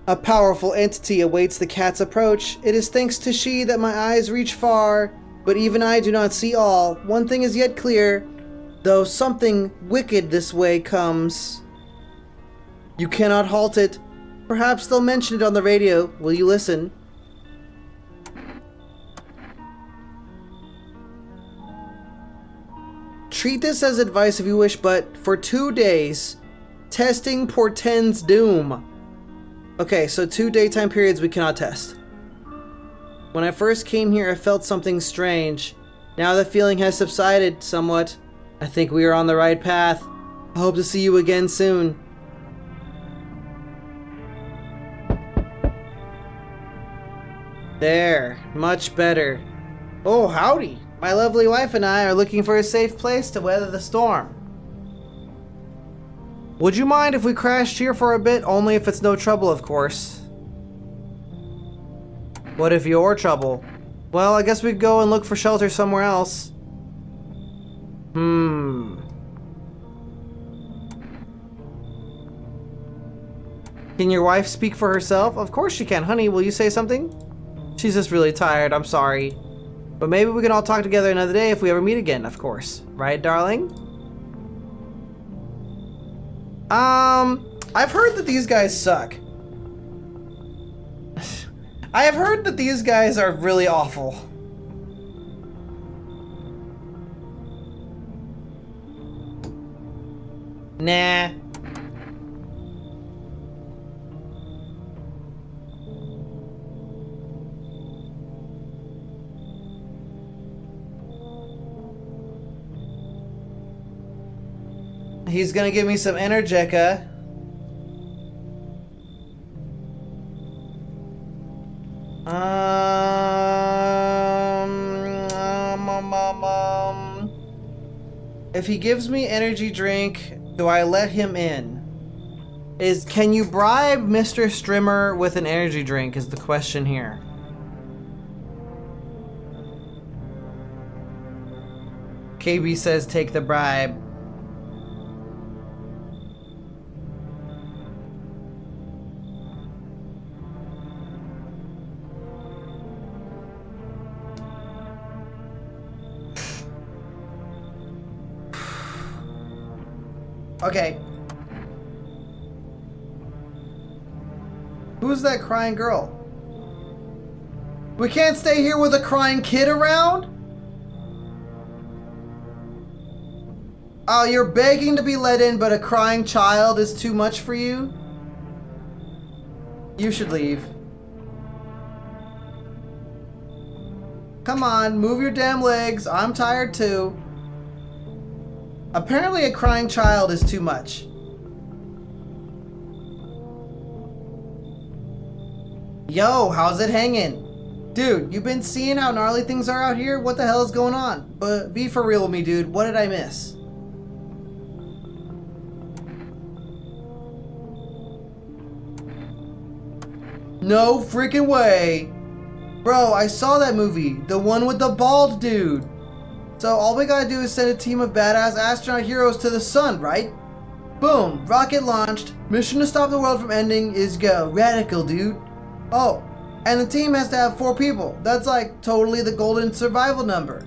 A powerful entity awaits the cat's approach. It is thanks to she that my eyes reach far, but even I do not see all. One thing is yet clear, though something wicked this way comes. You cannot halt it. Perhaps they'll mention it on the radio. Will you listen? Treat this as advice if you wish, but for 2 days, testing portends doom. Okay, so 2 daytime periods we cannot test. When I first came here, I felt something strange. Now the feeling has subsided somewhat. I think we are on the right path. I hope to see you again soon. There, much better. Oh, howdy. My lovely wife and I are looking for a safe place to weather the storm. Would you mind if we crashed here for a bit? Only if it's no trouble, of course. What if you're trouble? Well, I guess we'd go and look for shelter somewhere else. Can your wife speak for herself? Of course she can. Honey, will you say something? She's just really tired, I'm sorry. But maybe we can all talk together another day if we ever meet again, of course. Right, darling? I've heard that these guys suck. I have heard that these guys are really awful. Nah. He's gonna give me some Energeca. If he gives me energy drink, do I let him in? Can you bribe Mr. Strimmer with an energy drink is the question here. KB says take the bribe. Okay. Who's that crying girl? We can't stay here with a crying kid around? Oh, you're begging to be let in, but a crying child is too much for you? You should leave. Come on, move your damn legs. I'm tired too. Apparently a crying child is too much. Yo, how's it hanging? Dude, you been seeing how gnarly things are out here? What the hell is going on? But be for real with me, dude. What did I miss? No freaking way. Bro, I saw that movie. The one with the bald dude. So all we gotta do is send a team of badass astronaut heroes to the sun, right? Boom, rocket launched. Mission to stop the world from ending is go. Radical, dude. Oh, and the team has to have 4 people. That's like totally the golden survival number.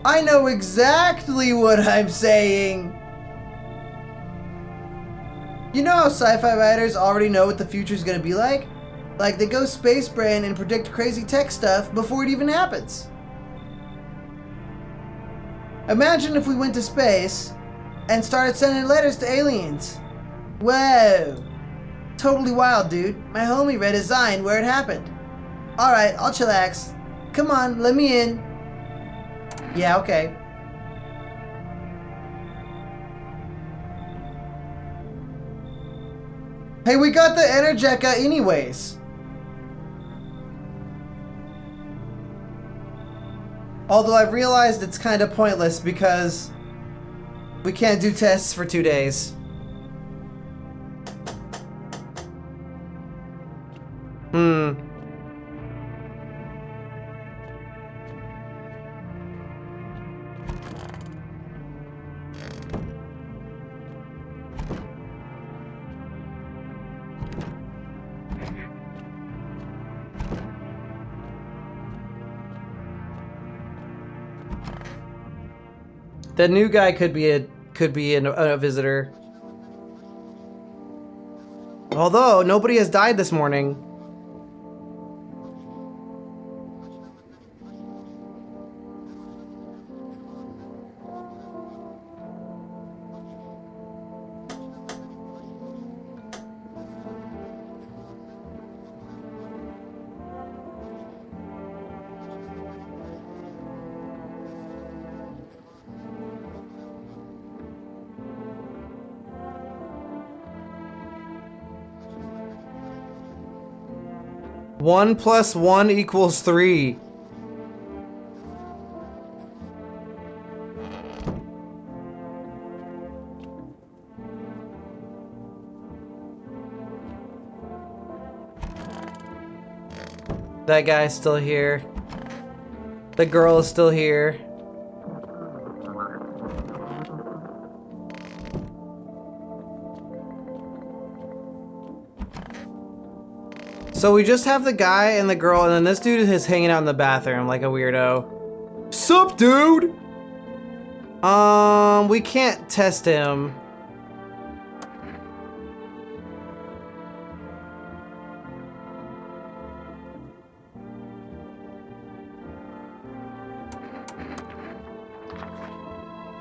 I know exactly what I'm saying. You know how sci-fi writers already know what the future's gonna be like? Like, they go space brain and predict crazy tech stuff before it even happens. Imagine if we went to space and started sending letters to aliens. Whoa. Totally wild, dude. My homie read a sign where it happened. Alright, I'll chillax. Come on, let me in. Yeah, okay. Hey, we got the Energeca anyways. Although I've realized it's kind of pointless because we can't do tests for 2 days. The new guy could be a visitor. Although nobody has died this morning. One plus one equals 3. That guy's still here. The girl is still here. So we just have the guy and the girl, and then this dude is hanging out in the bathroom like a weirdo. Sup, dude? We can't test him.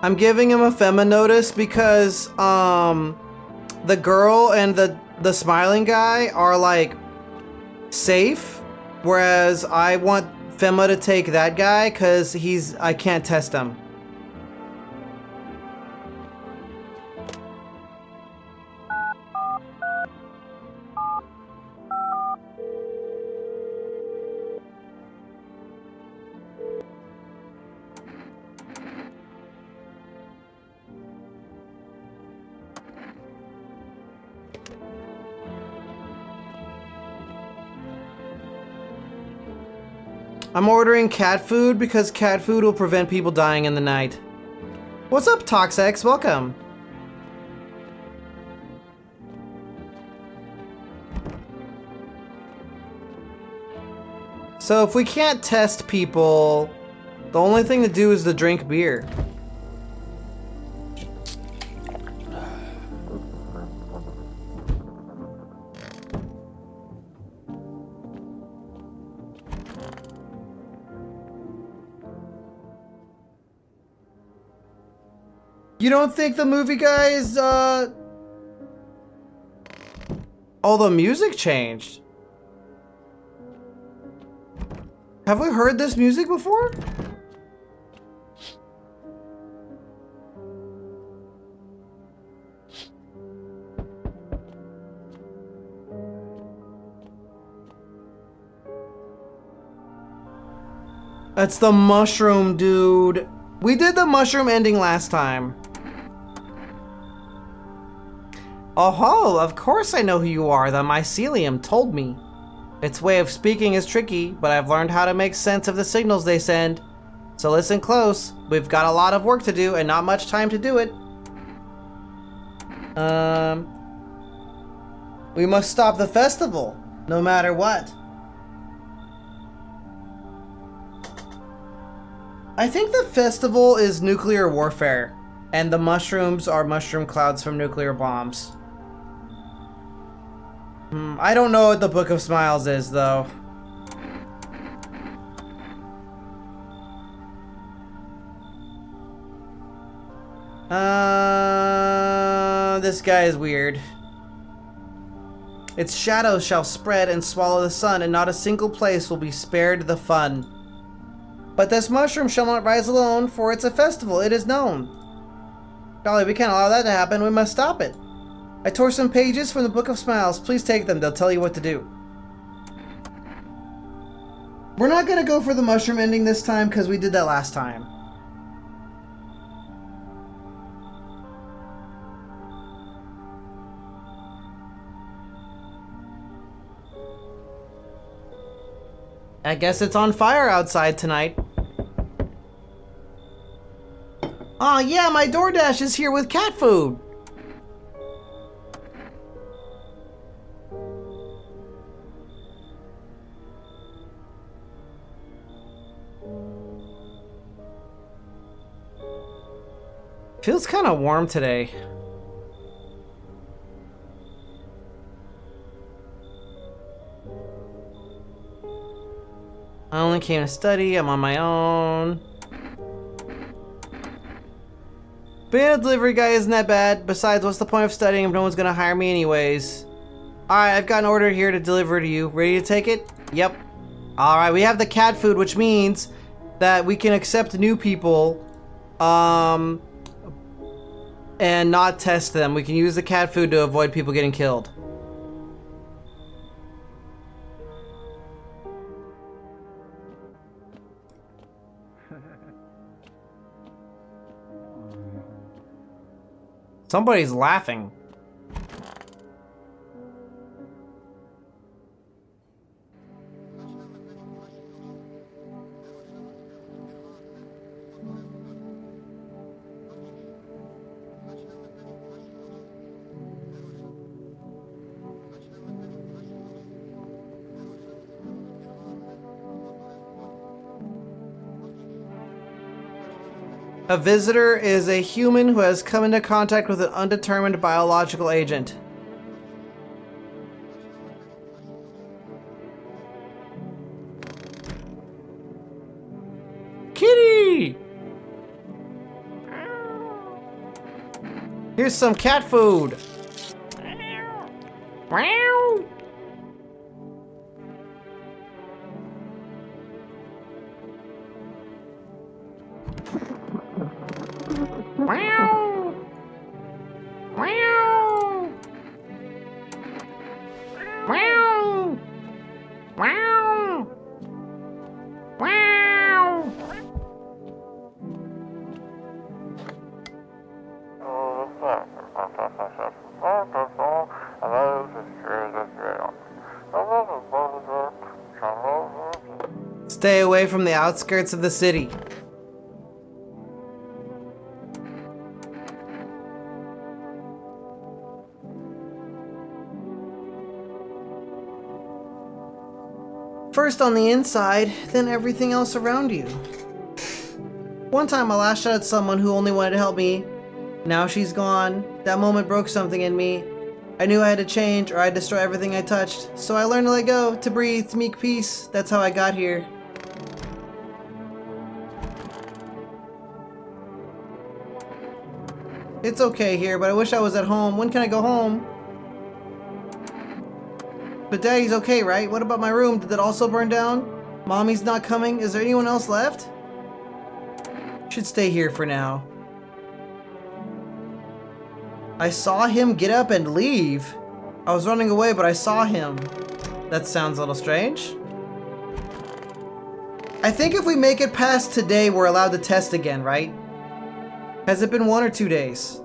I'm giving him a Fema notice because, the girl and the smiling guy are like safe, whereas I want Femma to take that guy because I can't test him. I'm ordering cat food because cat food will prevent people dying in the night. What's up, Toxex? Welcome. So if we can't test people, the only thing to do is to drink beer. You don't think the movie guy is, Oh, the music changed. Have we heard this music before? That's the mushroom dude. We did the mushroom ending last time. Oh, of course I know who you are. The mycelium told me. Its way of speaking is tricky, but I've learned how to make sense of the signals they send. So listen close. We've got a lot of work to do and not much time to do it. We must stop the festival, no matter what. I think the festival is nuclear warfare, and the mushrooms are mushroom clouds from nuclear bombs. I don't know what the Book of Smiles is, though. This guy is weird. Its shadows shall spread and swallow the sun, and not a single place will be spared the fun. But this mushroom shall not rise alone, for it's a festival, it is known. Golly, we can't allow that to happen, we must stop it. I tore some pages from the Book of Smiles. Please take them, they'll tell you what to do. We're not gonna go for the mushroom ending this time, because we did that last time. I guess it's on fire outside tonight. Aw, yeah, my DoorDash is here with cat food. Feels kind of warm today. I only came to study, I'm on my own. Being a delivery guy isn't that bad. Besides, what's the point of studying if no one's gonna hire me anyways? Alright, I've got an order here to deliver to you. Ready to take it? Yep. Alright, we have the cat food, which means that we can accept new people, and not test them. We can use the cat food to avoid people getting killed. Somebody's laughing. A visitor is a human who has come into contact with an undetermined biological agent. Kitty! Here's some cat food. Wow. Meow. Meow. Meow. Meow. Meow. Stay away from the outskirts of the city. First on the inside, then everything else around you. One time I lashed out at someone who only wanted to help me. Now she's gone. That moment broke something in me. I knew I had to change or I'd destroy everything I touched. So I learned to let go, to breathe, to make peace. That's how I got here. It's okay here, but I wish I was at home. When can I go home? But Daddy's okay, right? What about my room? Did that also burn down? Mommy's not coming? Is there anyone else left? Should stay here for now. I saw him get up and leave. I was running away, but I saw him. That sounds a little strange. I think if we make it past today, we're allowed to test again, right? Has it been 1 or 2 days?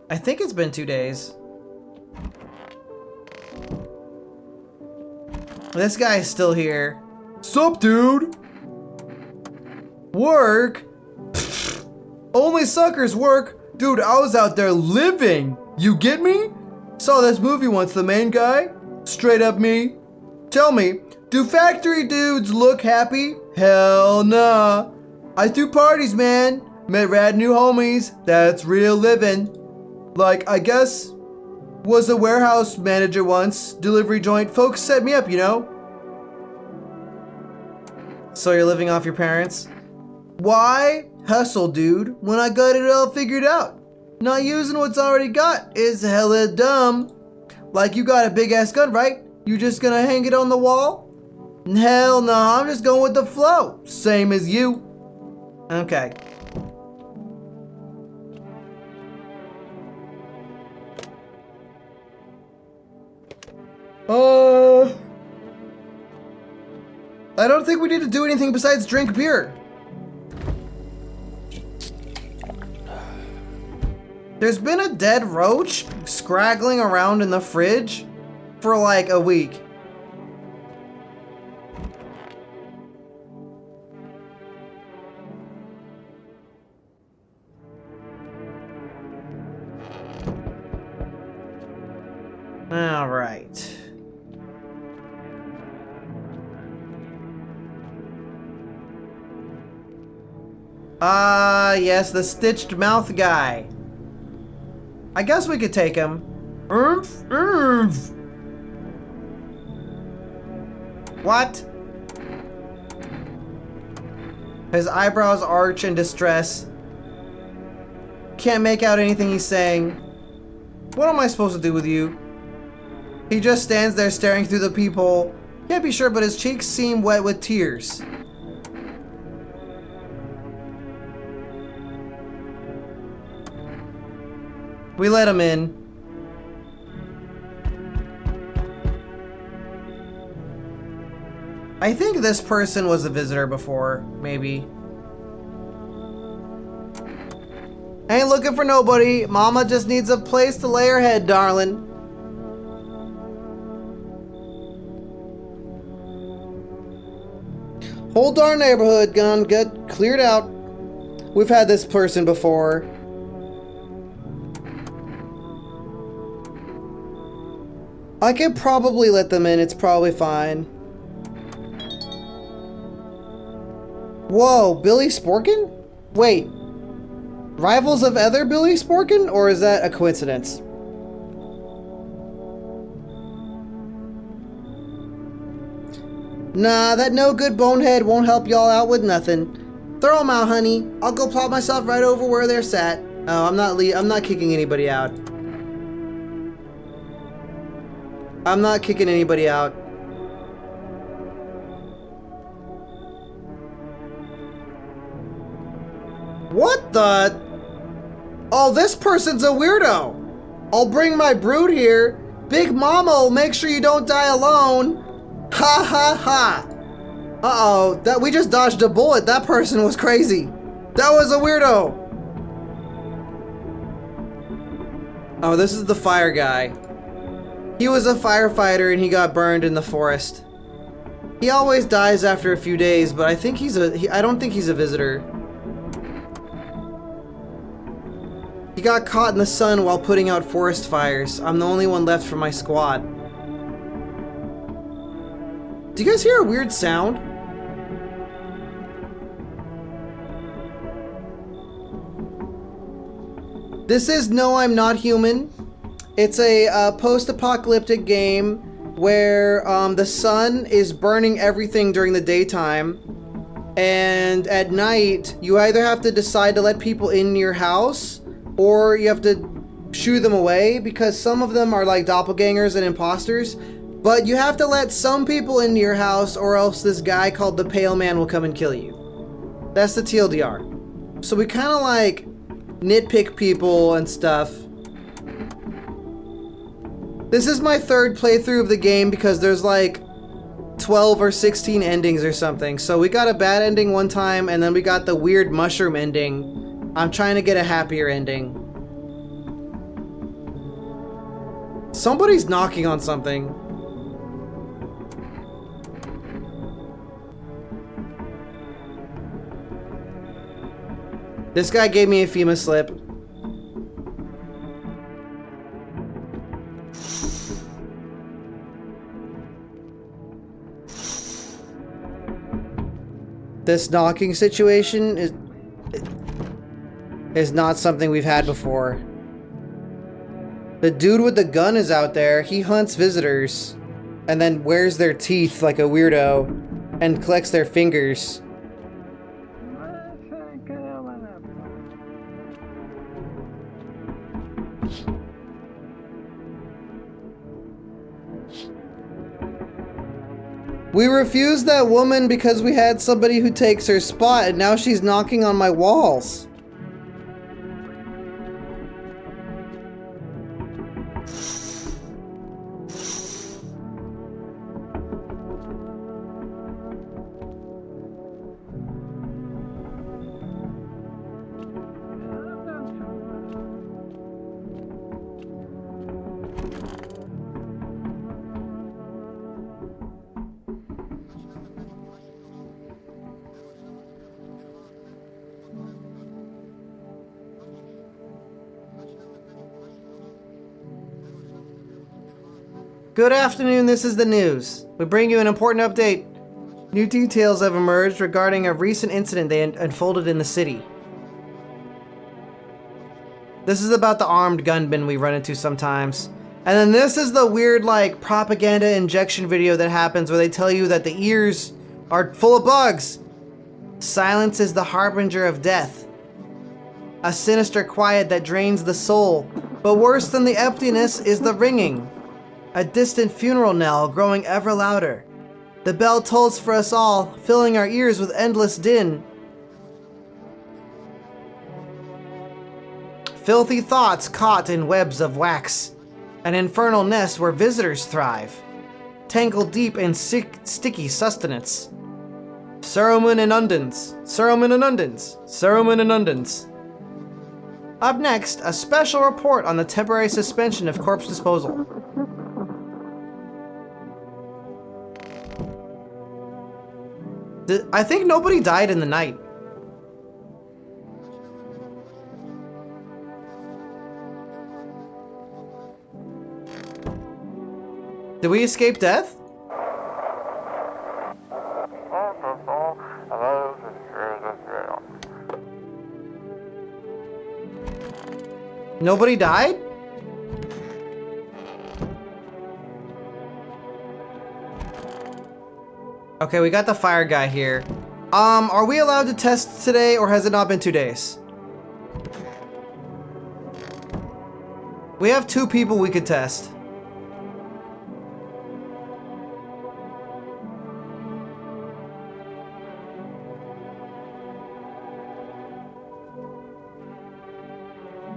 I think it's been 2 days. This guy's still here. Sup, dude? Work? Pfft. Only suckers work. Dude, I was out there living. You get me? Saw this movie once, The Main Guy. Straight up me. Tell me, do factory dudes look happy? Hell nah. I threw parties, man. Met rad new homies. That's real living. Like, I guess, was a warehouse manager once. Delivery joint. Folks set me up, you know? So you're living off your parents? Why hustle, dude, when I got it all figured out? Not using what's already got is hella dumb. Like, you got a big ass gun, right? You just gonna hang it on the wall? Hell no, I'm just going with the flow. Same as you. Okay. I don't think we need to do anything besides drink beer. There's been a dead roach scraggling around in the fridge for like a week. All right. Yes, the stitched mouth guy. I guess we could take him. What? His eyebrows arch in distress. Can't make out anything he's saying. What am I supposed to do with you? He just stands there staring through the peephole. Can't be sure, but his cheeks seem wet with tears. We let him in. I think this person was a visitor before, maybe. Ain't looking for nobody. Mama just needs a place to lay her head, darling. Whole darn neighborhood gone good, cleared out. We've had this person before. I could probably let them in, it's probably fine. Whoa, Billy Sporkin? Wait, rivals of other Billy Sporkin, or is that a coincidence? Nah, that no good bonehead won't help y'all out with nothing. Throw 'em out, honey. I'll go plop myself right over where they're sat. Oh, I'm not kicking anybody out. I'm not kicking anybody out. What the? Oh, this person's a weirdo. I'll bring my brood here. Big Mama will make sure you don't die alone. Ha ha ha. Uh-oh, that we just dodged a bullet. That person was crazy. That was a weirdo. Oh, this is the fire guy. He was a firefighter and he got burned in the forest. He always dies after a few days, but I think I don't think he's a visitor. He got caught in the sun while putting out forest fires. I'm the only one left from my squad. Do you guys hear a weird sound? This is No, I'm Not Human. It's a post-apocalyptic game where the sun is burning everything during the daytime, and at night you either have to decide to let people in your house or you have to shoo them away, because some of them are like doppelgangers and imposters. But you have to let some people into your house or else this guy called the Pale Man will come and kill you. That's the TLDR. So we kind of like nitpick people and stuff. This is my third playthrough of the game because there's like 12 or 16 endings or something. So we got a bad ending one time and then we got the weird mushroom ending. I'm trying to get a happier ending. Somebody's knocking on something. This guy gave me a FEMA slip. This knocking situation is not something we've had before. The dude with the gun is out there. He hunts visitors and then wears their teeth like a weirdo and collects their fingers. We refused that woman because we had somebody who takes her spot, and now she's knocking on my walls. Good afternoon, this is the news. We bring you an important update. New details have emerged regarding a recent incident that unfolded in the city. This is about the armed gunmen we run into sometimes. And then this is the weird like propaganda injection video that happens where they tell you that the ears are full of bugs. Silence is the harbinger of death. A sinister quiet that drains the soul. But worse than the emptiness is the ringing. A distant funeral knell growing ever louder. The bell tolls for us all, filling our ears with endless din. Filthy thoughts caught in webs of wax. An infernal nest where visitors thrive. Tangled deep in sticky sustenance. Saruman and Undins. Saruman and Undins. Saruman and Undins. Up next, a special report on the temporary suspension of corpse disposal. I think nobody died in the night. Did we escape death? Nobody died? Okay, we got the fire guy here. Are we allowed to test today, or has it not been 2 days? We have 2 people we could test.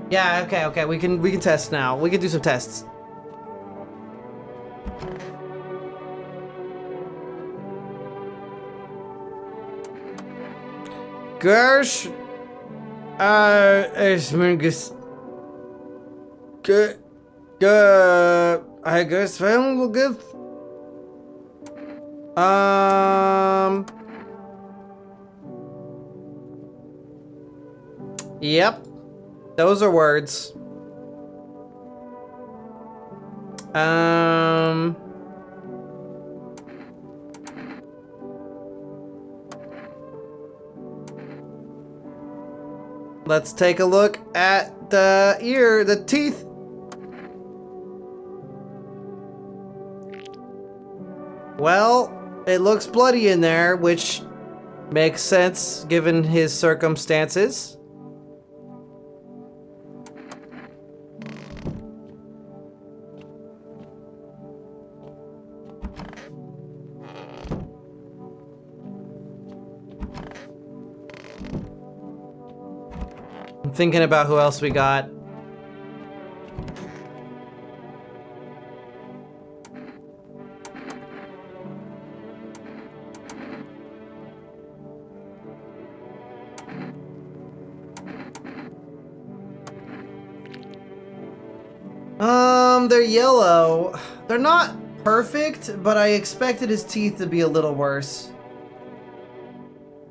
Yeah, okay. We can test now. We can do some tests. Gersh, I guess film will give. Yep. Those are words. Let's take a look at the teeth. Well, it looks bloody in there, which makes sense given his circumstances. I'm thinking about who else we got. They're yellow. They're not perfect, but I expected his teeth to be a little worse.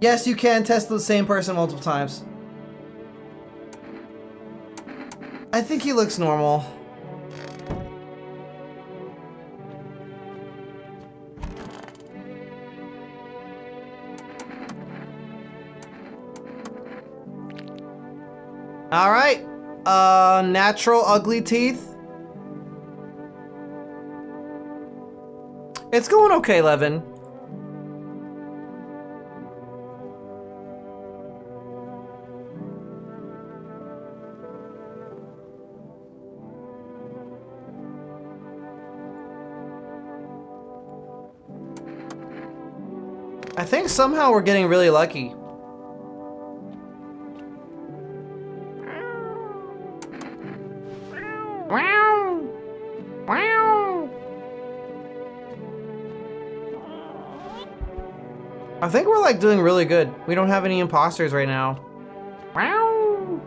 Yes, you can test the same person multiple times. I think he looks normal. All right. Natural ugly teeth. It's going okay, Levin. I think somehow we're getting really lucky. Wow. Wow. I think we're like doing really good. We don't have any imposters right now. Wow.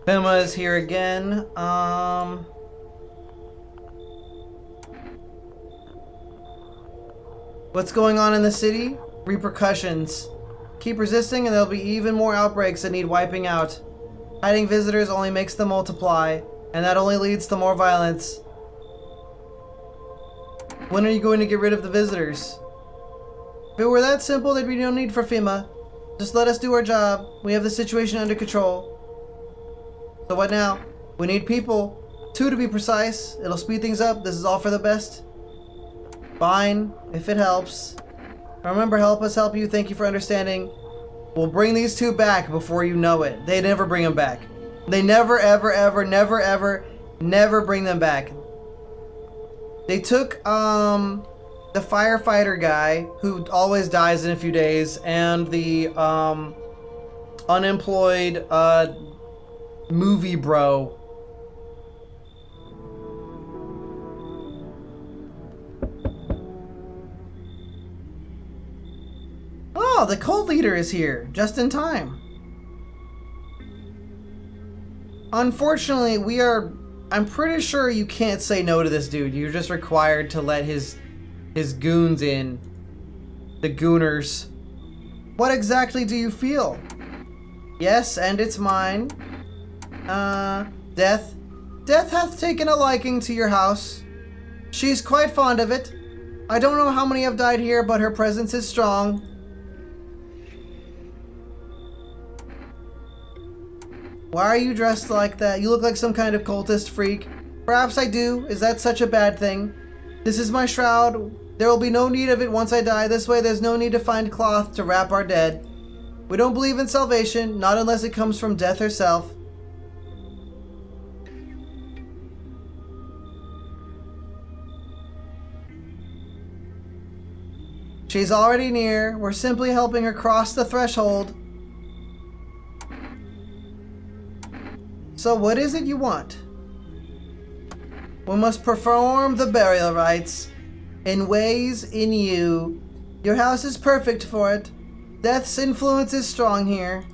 Pima is here again. What's going on in the city? Repercussions. Keep resisting and there'll be even more outbreaks that need wiping out. Hiding visitors only makes them multiply, and that only leads to more violence. When are you going to get rid of the visitors? If it were that simple, there'd be no need for FEMA. Just let us do our job. We have the situation under control. So what now? We need people. 2 to be precise. It'll speed things up. This is all for the best. Fine, if it helps. Remember, help us help you. Thank you for understanding. We'll bring these 2 back before you know it. They never bring them back. They never, ever, ever, never, ever, never bring them back. They took, the firefighter guy, who always dies in a few days, and the, unemployed, movie bro. Oh, the cult leader is here, just in time. Unfortunately, I'm pretty sure you can't say no to this dude. You're just required to let his goons in. The gooners. What exactly do you feel? Yes, and it's mine. Death. Death hath taken a liking to your house. She's quite fond of it. I don't know how many have died here, but her presence is strong. Why are you dressed like that? You look like some kind of cultist freak. Perhaps I do. Is that such a bad thing? This is my shroud. There will be no need of it once I die. This way there's no need to find cloth to wrap our dead. We don't believe in salvation, not unless it comes from death herself. She's already near. We're simply helping her cross the threshold. So what is it you want? We must perform the burial rites in ways in you. Your house is perfect for it. Death's influence is strong here.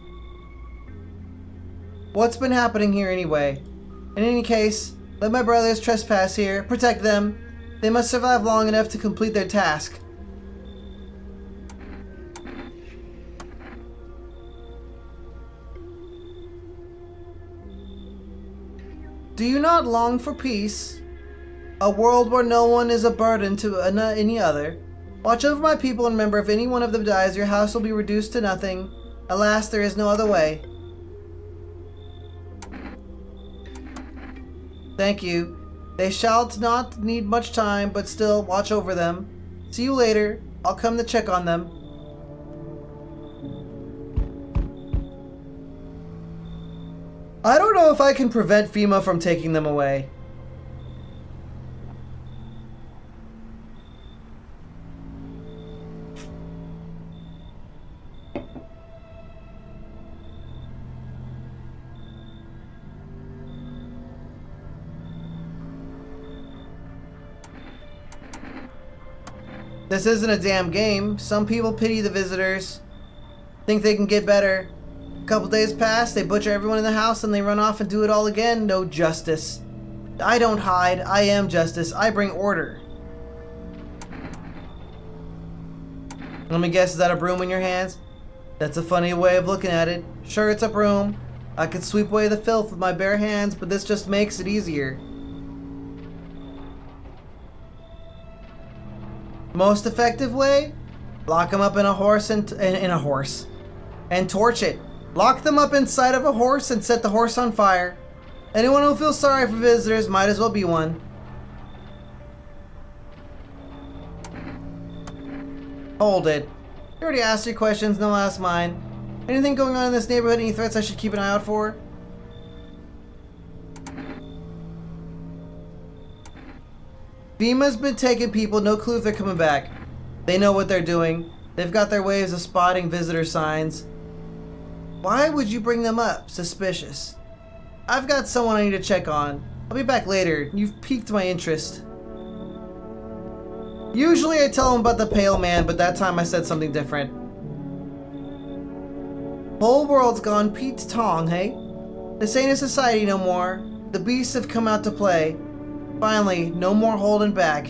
What's been happening here anyway? In any case, let my brothers trespass here. Protect them. They must survive long enough to complete their task. Do you not long for peace? A world where no one is a burden to any other? Watch over my people and remember, if any one of them dies, your house will be reduced to nothing. Alas, there is no other way. Thank you. They shall not need much time, but still, watch over them. See you later. I'll come to check on them. I don't know if I can prevent FEMA from taking them away. This isn't a damn game. Some people pity the visitors, think they can get better. A couple days pass, they butcher everyone in the house, and they run off and do it all again. No justice. I don't hide. I am justice. I bring order. Let me guess, is that a broom in your hands? That's a funny way of looking at it. Sure, it's a broom. I could sweep away the filth with my bare hands, but this just makes it easier. Most effective way? Lock them up in a horse and torch it. Lock them up inside of a horse and set the horse on fire. Anyone who feels sorry for visitors might as well be one. Hold it. You already asked your questions, now ask mine. Anything going on in this neighborhood? Any threats I should keep an eye out for? FEMA's been taking people, no clue if they're coming back. They know what they're doing. They've got their ways of spotting visitor signs. Why would you bring them up? Suspicious. I've got someone I need to check on. I'll be back later. You've piqued my interest. Usually I tell them about the pale man, but that time I said something different. Whole world's gone Pete Tong, hey? This ain't a society no more. The beasts have come out to play. Finally, no more holding back.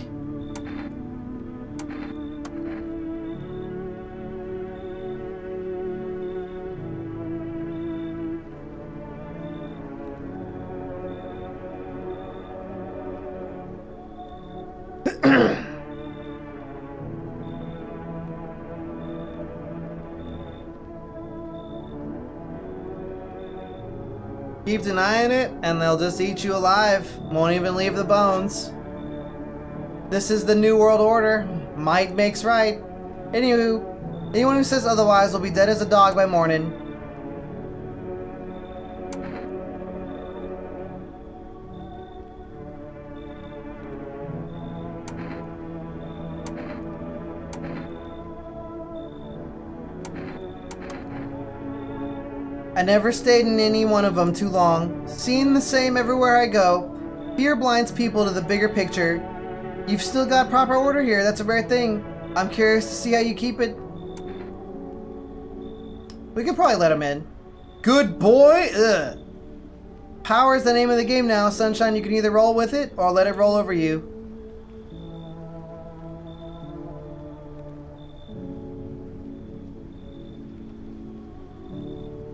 Keep denying it, and they'll just eat you alive. Won't even leave the bones. This is the New World Order. Might makes right. Anywho, anyone who says otherwise will be dead as a dog by morning. I never stayed in any one of them too long. Seen the same everywhere I go. Fear blinds people to the bigger picture. You've still got proper order here. That's a rare thing. I'm curious to see how you keep it. We could probably let him in. Good boy. Ugh. Power's the name of the game now, Sunshine. You can either roll with it or let it roll over you.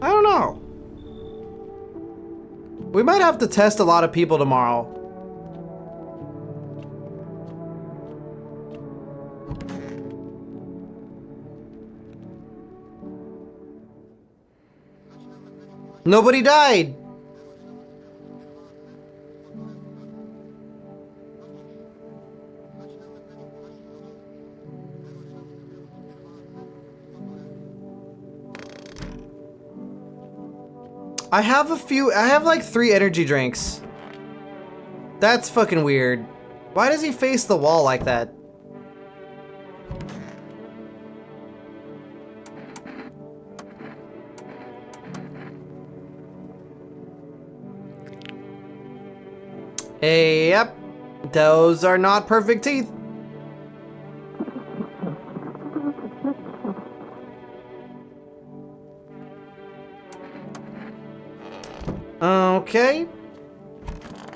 I don't know. We might have to test a lot of people tomorrow. Nobody died. I have like 3 energy drinks. That's fucking weird. Why does he face the wall like that? Hey, yep. Those are not perfect teeth. Okay.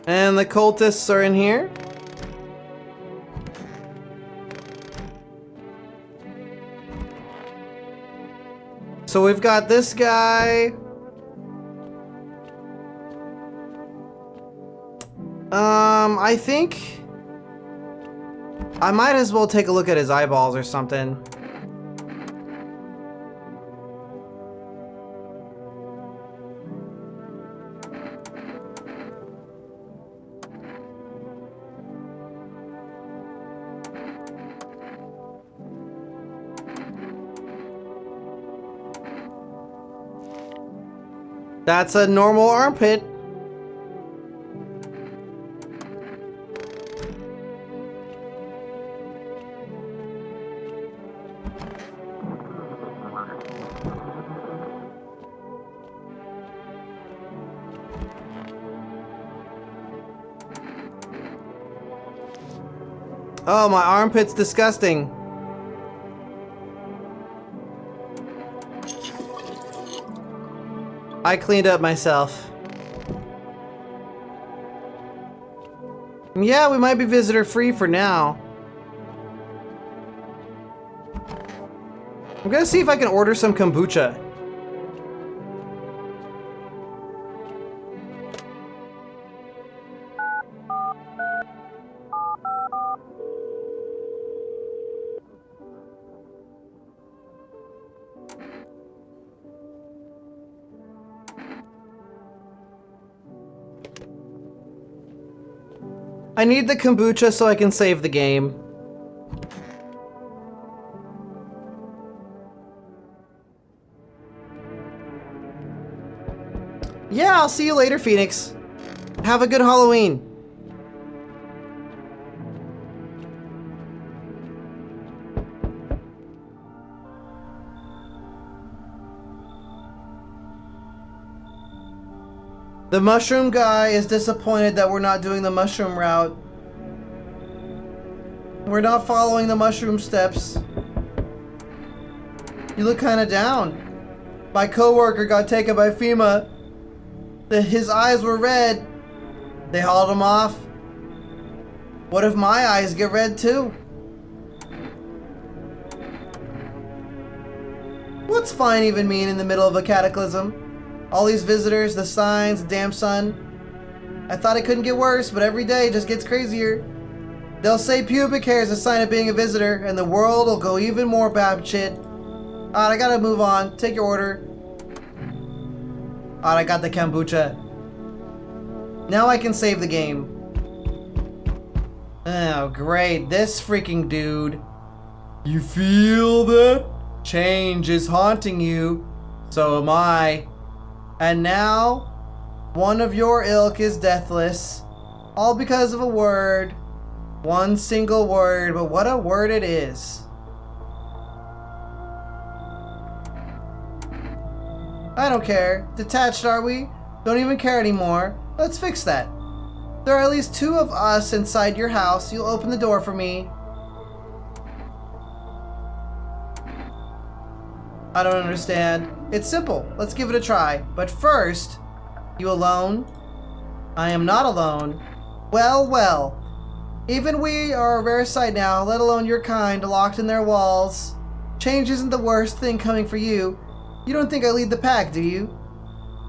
And the cultists are in here. So we've got this guy. I think I might as well take a look at his eyeballs or something. That's a normal armpit. Oh, my armpit's disgusting. I cleaned up myself. Yeah, we might be visitor free for now. I'm gonna see if I can order some kombucha. I need the kombucha so I can save the game. Yeah, I'll see you later, Phoenix. Have a good Halloween. The mushroom guy is disappointed that we're not doing the mushroom route. We're not following the mushroom steps. You look kind of down. My coworker got taken by FEMA. His eyes were red. They hauled him off. What if my eyes get red too? What's fine even mean in the middle of a cataclysm? All these visitors, the signs, the damn sun. I thought it couldn't get worse, but every day it just gets crazier. They'll say pubic hair is a sign of being a visitor, and the world will go even more batshit. Alright, I gotta move on. Take your order. Alright, I got the kombucha. Now I can save the game. Oh, great. This freaking dude. You feel that? Change is haunting you. So am I. And now, one of your ilk is deathless. All because of a word. One single word, but what a word it is. I don't care. Detached, are we? Don't even care anymore. Let's fix that. There are at least 2 of us inside your house. You'll open the door for me. I don't understand. It's simple. Let's give it a try. But first, you alone? I am not alone. Well, well. Even we are a rare sight now, let alone your kind, locked in their walls. Change isn't the worst thing coming for you. You don't think I lead the pack, do you?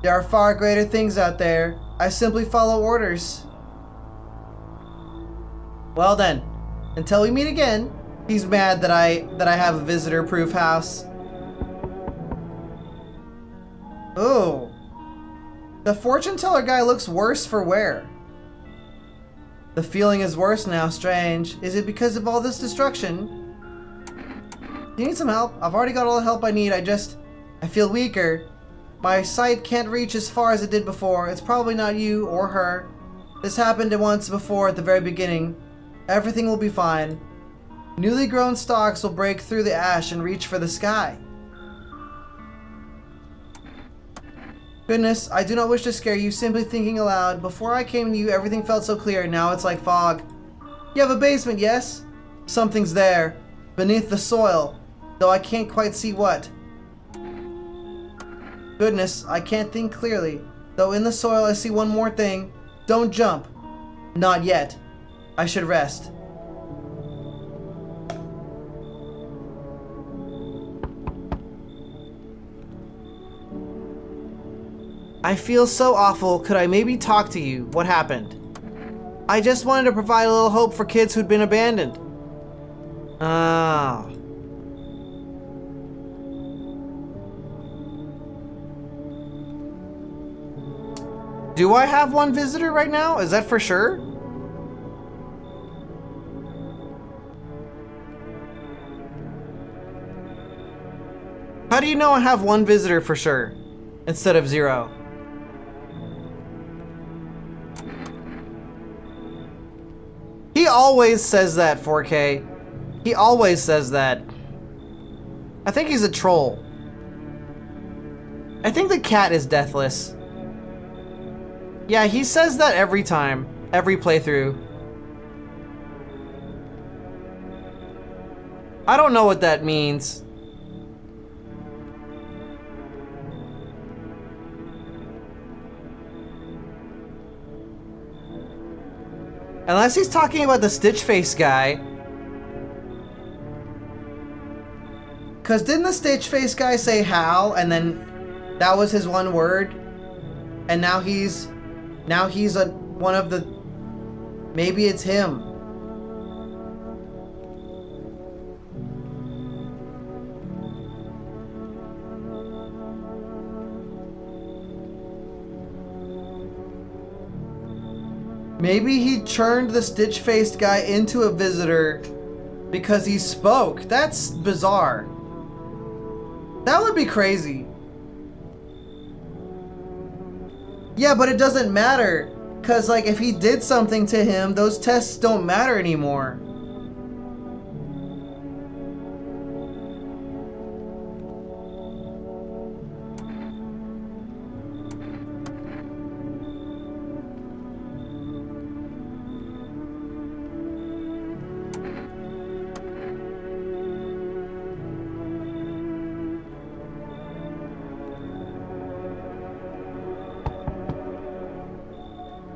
There are far greater things out there. I simply follow orders. Well then, until we meet again. He's mad that I have a visitor-proof house. Oh, The fortune teller guy looks worse for wear. The feeling is worse now, strange. Is it because of all this destruction? Do you need some help? I've already got all the help I need. I feel weaker. My sight can't reach as far as it did before. It's probably not you or her. This happened once before at the very beginning. Everything will be fine. Newly grown stalks will break through the ash and reach for the sky. Goodness, I do not wish to scare you, simply thinking aloud. Before I came to you, everything felt so clear. Now it's like fog. You have a basement, yes? Something's there, beneath the soil, though I can't quite see what. Goodness, I can't think clearly. Though in the soil I see one more thing. Don't jump. Not yet. I should rest. I feel so awful. Could I maybe talk to you? What happened? I just wanted to provide a little hope for kids who'd been abandoned. Ah. Do I have one visitor right now? Is that for sure? How do you know I have one visitor for sure instead of 0? He always says that, 4K. He always says that. I think he's a troll. I think the cat is deathless. Yeah, he says that every time, every playthrough. I don't know what that means. Unless he's talking about the Stitch Face guy. Cause didn't the Stitch Face guy say Hal and then that was his one word? And now he's one of the, maybe it's him. Maybe he turned the Stitch-faced guy into a visitor because he spoke. That's bizarre. That would be crazy. Yeah, but it doesn't matter. Because, like, if he did something to him, those tests don't matter anymore.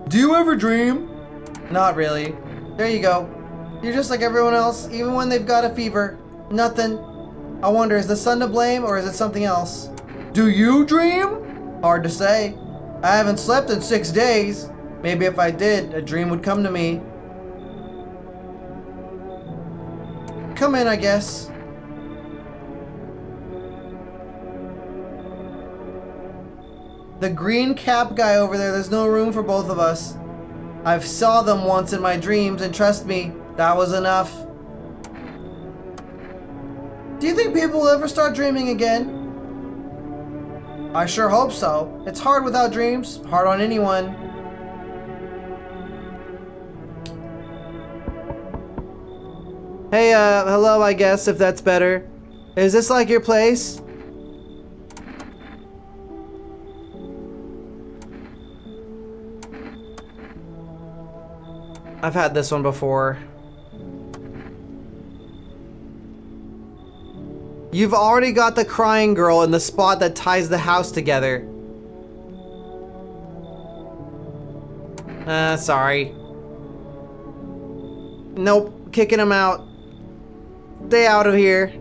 Do you ever dream? Not really. There you go. You're just like everyone else, even when they've got a fever. Nothing. I wonder, is the sun to blame or is it something else? Do you dream? Hard to say. I haven't slept in 6 days. Maybe if I did, a dream would come to me. Come in, I guess. The green cap guy over there, there's no room for both of us. I've saw them once in my dreams, and trust me, that was enough. Do you think people will ever start dreaming again? I sure hope so. It's hard without dreams, hard on anyone. Hey, hello, I guess, if that's better. Is this like your place? I've had this one before. You've already got the crying girl in the spot that ties the house together. Sorry. Nope, kicking him out. Stay out of here.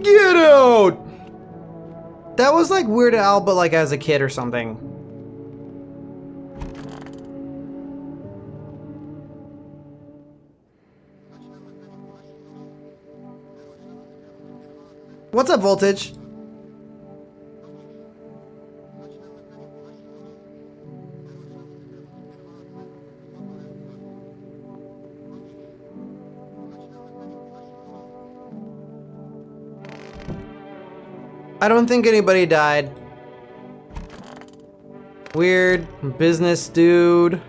Get out! That was like Weird Al, but like as a kid or something. What's up, Voltage? I don't think anybody died. Weird business dude.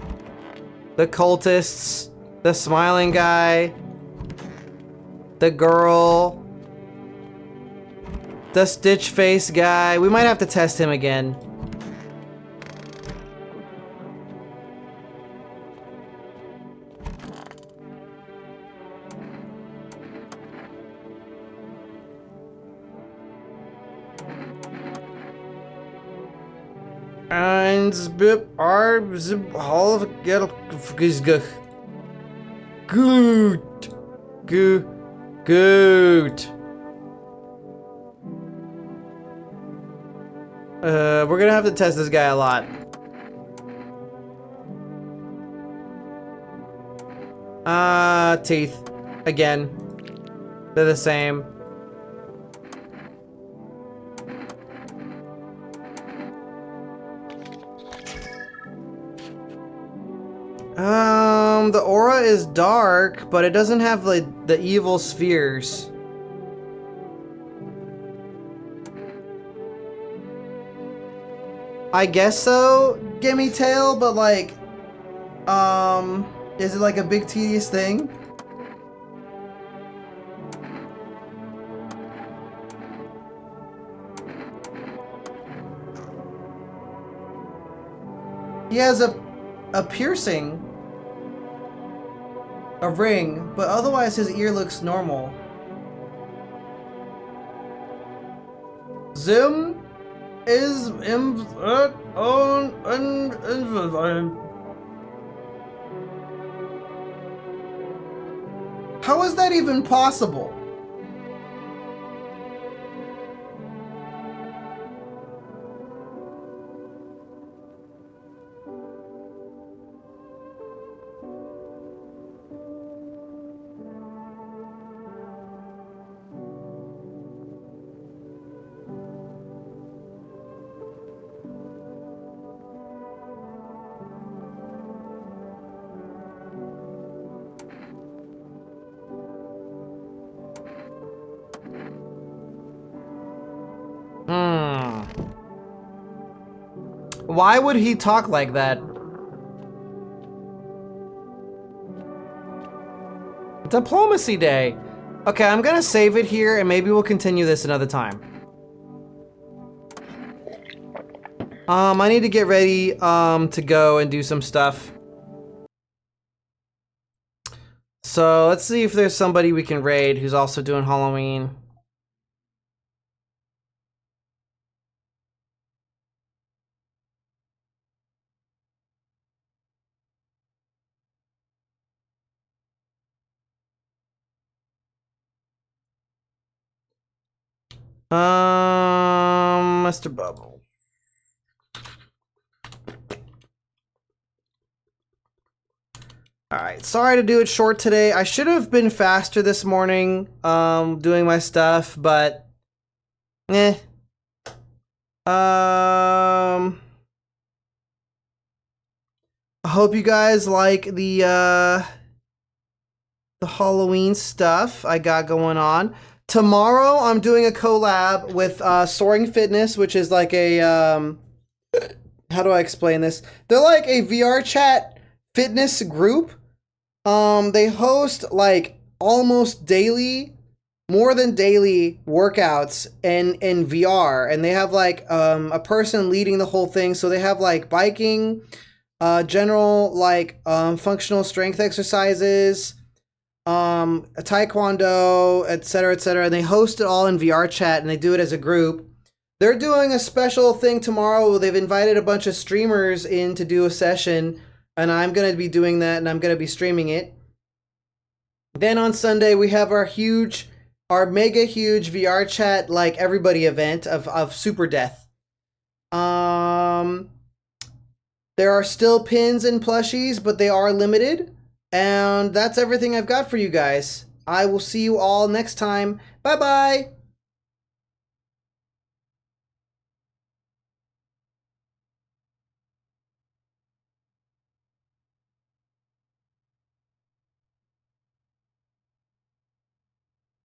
The cultists. The smiling guy. The girl. The Stitch face guy. We might have to test him again. Einsbip Arbzib Hall of Gut. Good. We're gonna have to test this guy a lot. Teeth. Again. They're the same. The aura is dark, but it doesn't have like the evil spheres. I guess so, Gimme Tail, but like, is it like a big tedious thing? He has a piercing. A ring, but otherwise his ear looks normal. Zim is how is that even possible? Why would he talk like that? Diplomacy Day. Okay, I'm gonna save it here and maybe we'll continue this another time. I need to get ready to go and do some stuff. So let's see if there's somebody we can raid who's also doing Halloween. Mr. Bubble. Alright, sorry to do it short today. I should have been faster this morning, doing my stuff, but I hope you guys like the Halloween stuff I got going on. Tomorrow, I'm doing a collab with Soaring Fitness, which is like a, how do I explain this? They're like a VR chat fitness group. They host like almost daily, more than daily workouts in VR. And they have like a person leading the whole thing. So they have like biking, general like functional strength exercises, taekwondo, etc., etc. And they host it all in VR chat and they do it as a group. They're doing a special thing tomorrow. They've invited a bunch of streamers in to do a session, and I'm going to be doing that, and I'm going to be streaming it. Then on Sunday, we have our mega huge VR chat, like everybody event of Super Death. There are still pins and plushies, but they are limited. And that's everything I've got for you guys. I will see you all next time. Bye-bye.